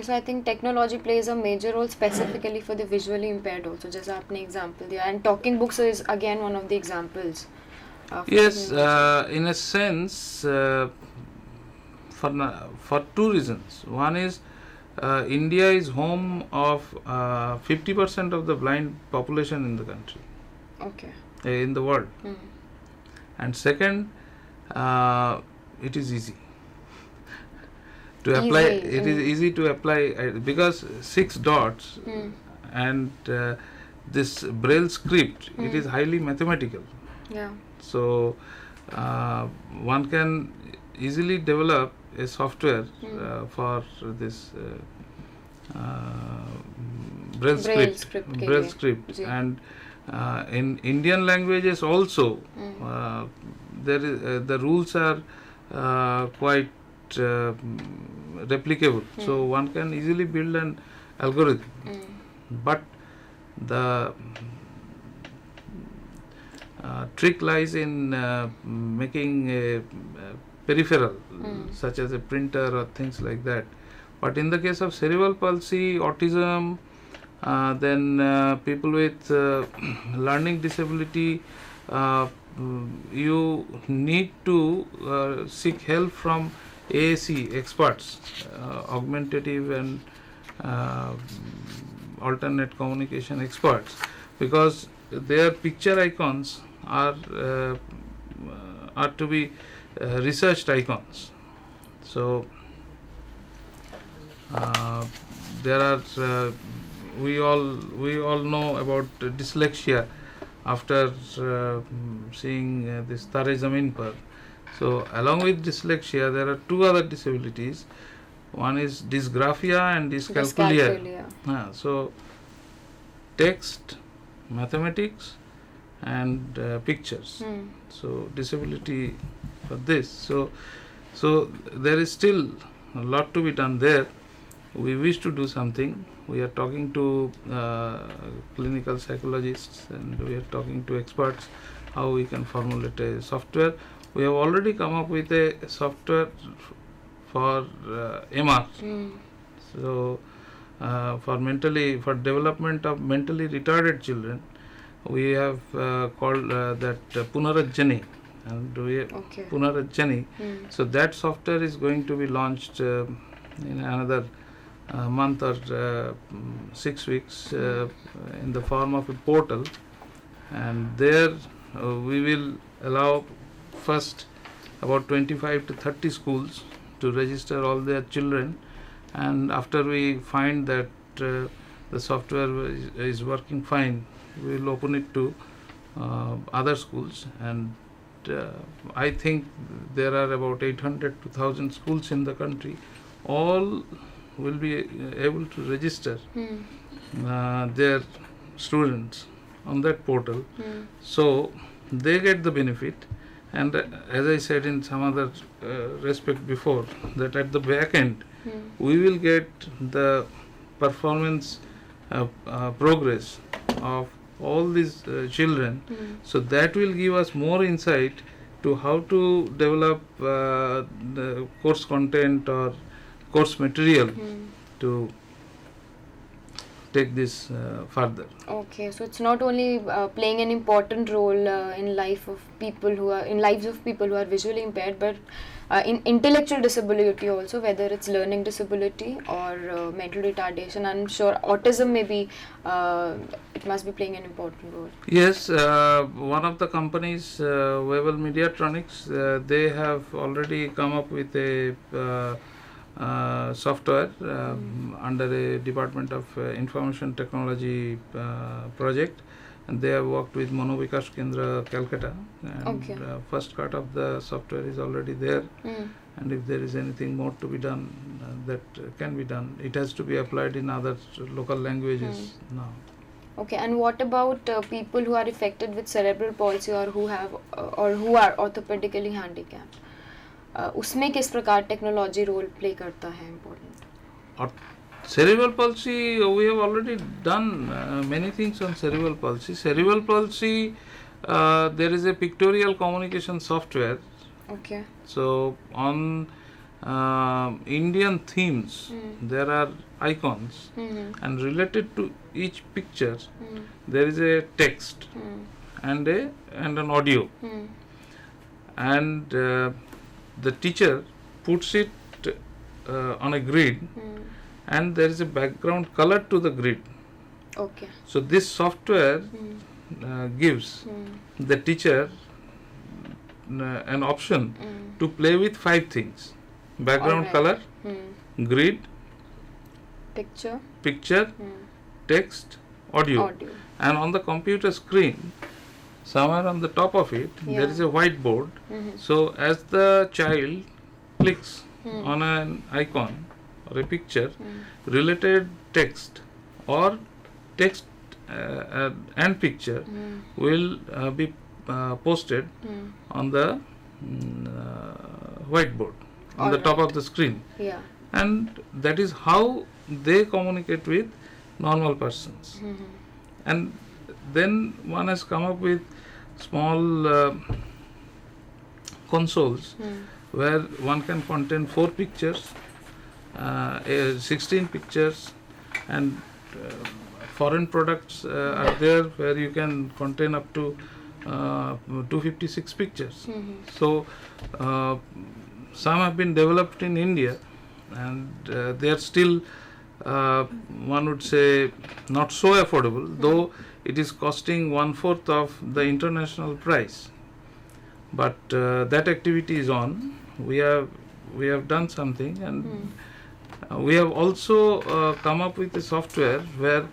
So I think technology plays a major role specifically for the visually impaired also, just आपने example दिया, and talking books is again one of the examples. Yes, in a sense, for two reasons. One is India is home of 50% of the blind population in the country, in the world. And second, it is easy to apply. It is easy to apply because 6 dots and this braille script, it is highly mathematical. So one can easily develop a software for this braille script, and in Indian languages also there is, the rules are quite replicable, so one can easily build an algorithm. But the trick lies in making a peripheral such as a printer or things like that. But in the case of cerebral palsy, autism, then people with learning disability, you need to seek help from AAC experts, augmentative and alternate communication experts, because their picture icons are to be researched icons. So there are we all know about dyslexia after seeing this Tare Zameen Par. So along with dyslexia, there are 2 other disabilities. One is dysgraphia and dyscalculia. So text, mathematics, and pictures. So disability for this. So there is still a lot to be done there. We wish to do something. We are talking to clinical psychologists, and we are talking to experts how we can formulate a software. We have already come up with a software for MR. So for development of mentally retarded children, we have called that Punarajani, and we Punarajani. So that software is going to be launched in another month or 6 weeks in the form of a portal, and there we will allow first about 25 to 30 schools to register all their children, and after we find that the software is working fine, we will open it to other schools, and I think there are about 800 to 1000 schools in the country. All will be able to register their students on that portal, so they get the benefit. And as I said in some other respect before, that at the back end we will get the performance progress of all these children, so that will give us more insight to how to develop the course content or course material to take this further. Okay, so it's not only playing an important role in lives of people who are visually impaired, but in intellectual disability also, whether it's learning disability or mental retardation. I'm sure autism maybe it must be playing an important role. Yes, one of the companies, Webel Mediatronics, they have already come up with a software under a Department of Information Technology project, and they have worked with Manovikas Kendra, Calcutta, and first cut of the software is already there, and if there is anything more to be done, that can be done. It has to be applied in other local languages now. Okay, and what about people who are affected with cerebral palsy or who are orthopedically handicapped? उसमें किस प्रकार technology role play करता है important? Cerebral palsy, we have already done many things on cerebral palsy. Cerebral palsy, there is a pictorial communication software. Okay. So on Indian themes, there are icons, and related to each picture, there is a text and an audio, and the teacher puts it on a grid, and there is a background color to the grid. Okay. So this software gives the teacher an option to play with 5 things: background color, grid, picture, text, audio. And on the computer screen, somewhere on the top of it, there is a whiteboard. So as the child clicks on an icon or a picture, related text or text and picture will be posted on the whiteboard on the top of the screen. Yeah. And that is how they communicate with normal persons. And then one has come up with small consoles where one can contain 4 pictures, 16 pictures, and foreign products are there where you can contain up to 256 pictures. So some have been developed in India, and they are still, one would say, not so affordable, though it is costing 1/4 of the international price. But that activity is on. We have done something, and we have also come up with a software where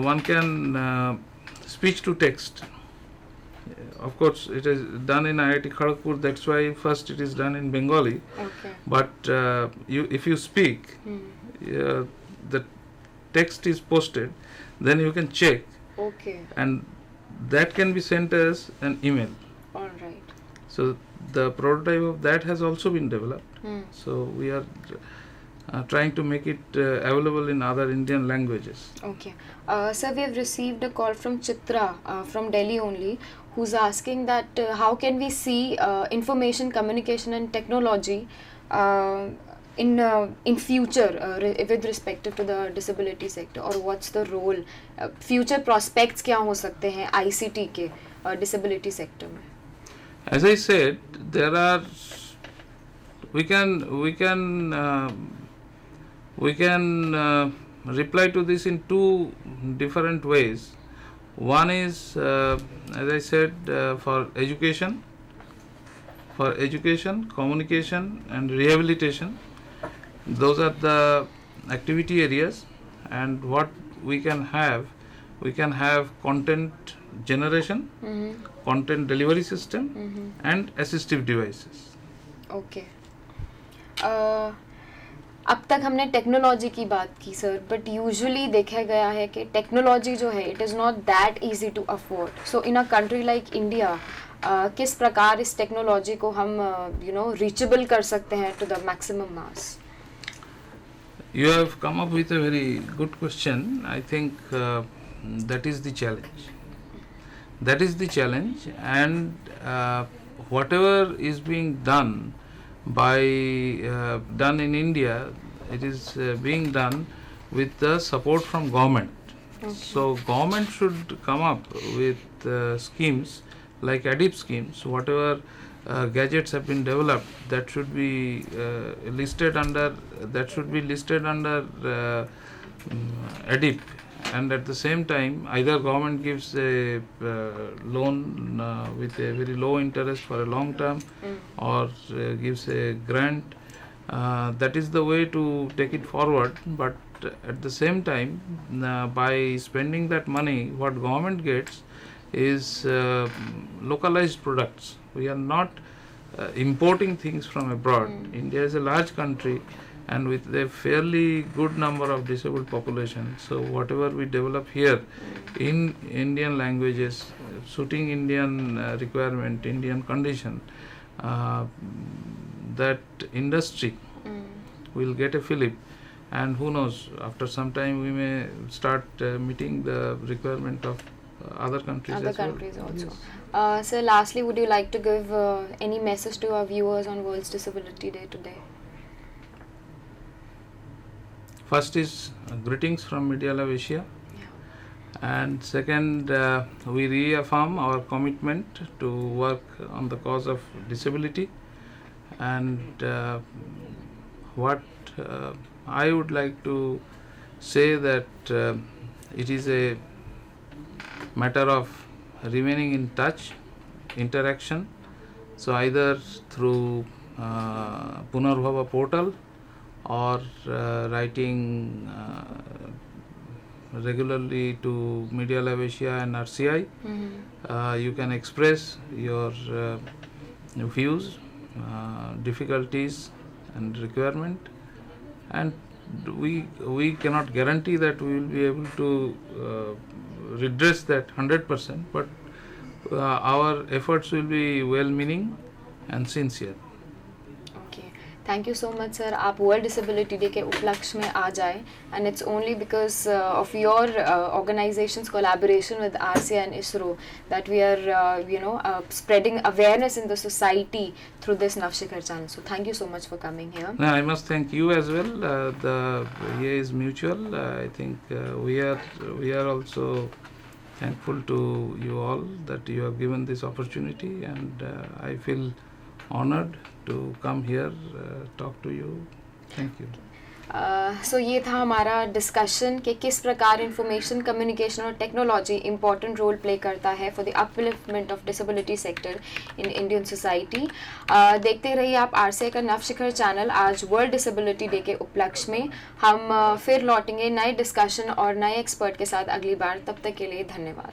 one can speech to text. Of course, it is done in IIT Kharagpur. That's why first it is done in Bengali. Okay. But if you speak, the text is posted, then you can check, Okay. and that can be sent as an email. All right. So the prototype of that has also been developed. So we are trying to make it available in other Indian languages. Okay. Sir, we have received a call from Chitra from Delhi only, who's asking that how can we see information, communication and technology in future with respect to the disability sector, or what's the role, future prospects क्या हो सकते हैं ICT के disability sector में? As I said, there are we can reply to this in two different ways. One is, as I said, for education, communication and rehabilitation. Those are the activity areas, and what we can have content generation, content delivery system, and assistive devices. Okay. अब तक हमने technology की बात की sir, but usually देखा गया है कि टेक्नोलॉजी जो है it is not that easy to afford. So in a country like India किस प्रकार इस टेक्नोलॉजी को हम रीचेबल कर सकते हैं to the maximum mass? You have come up with a very good question. I think that is the challenge. And whatever is being done done in India, it is being done with the support from government. Okay. So government should come up with schemes like ADIP schemes. Whatever gadgets have been developed, that should be listed under ADIP, and at the same time either government gives a loan with a very low interest for a long term, or gives a grant. That is the way to take it forward. But at the same time, by spending that money, what government gets is localized products. We are not importing things from abroad. India is a large country and with a fairly good number of disabled population. So whatever we develop here in Indian languages, suiting Indian requirement, Indian condition, that industry will get a fillip, and who knows, after some time we may start meeting the requirement of other countries Other as well. countries also. Yes. Sir, lastly, would you like to give any message to our viewers on World's Disability Day today? First is greetings from Media Lab Asia. And second, we reaffirm our commitment to work on the cause of disability. And what I would like to say that it is a matter of remaining in touch, interaction. So either through Punarbhava portal, or writing regularly to Media Lab Asia and RCI. You can express your views, difficulties and requirement, and we cannot guarantee that we will be able to redress that 100%, but our efforts will be well-meaning and sincere. Thank you so much sir. आप world disability day के उपलक्ष्य में आ जाए, and it's only because of your organisations collaboration with RCI and ISRO that we are spreading awareness in the society through this Navshikhar channel. So thank you so much for coming here. No, I must thank you as well. The here is mutual. I think we are also thankful to you all that you have given this opportunity, and I feel honored to come here, talk to you. Thank you. सो ये था हमारा discussion कि किस प्रकार information, communication और technology important role play करता है for the upliftment of disability sector in Indian society. देखते रहिए आप RCI का नवशिखर चैनल. आज वर्ल्ड डिसेबिलिटी डे के उपलक्ष्य में हम फिर लौटेंगे नए डिस्कशन और नए एक्सपर्ट के साथ अगली बार. तब तक के लिए धन्यवाद.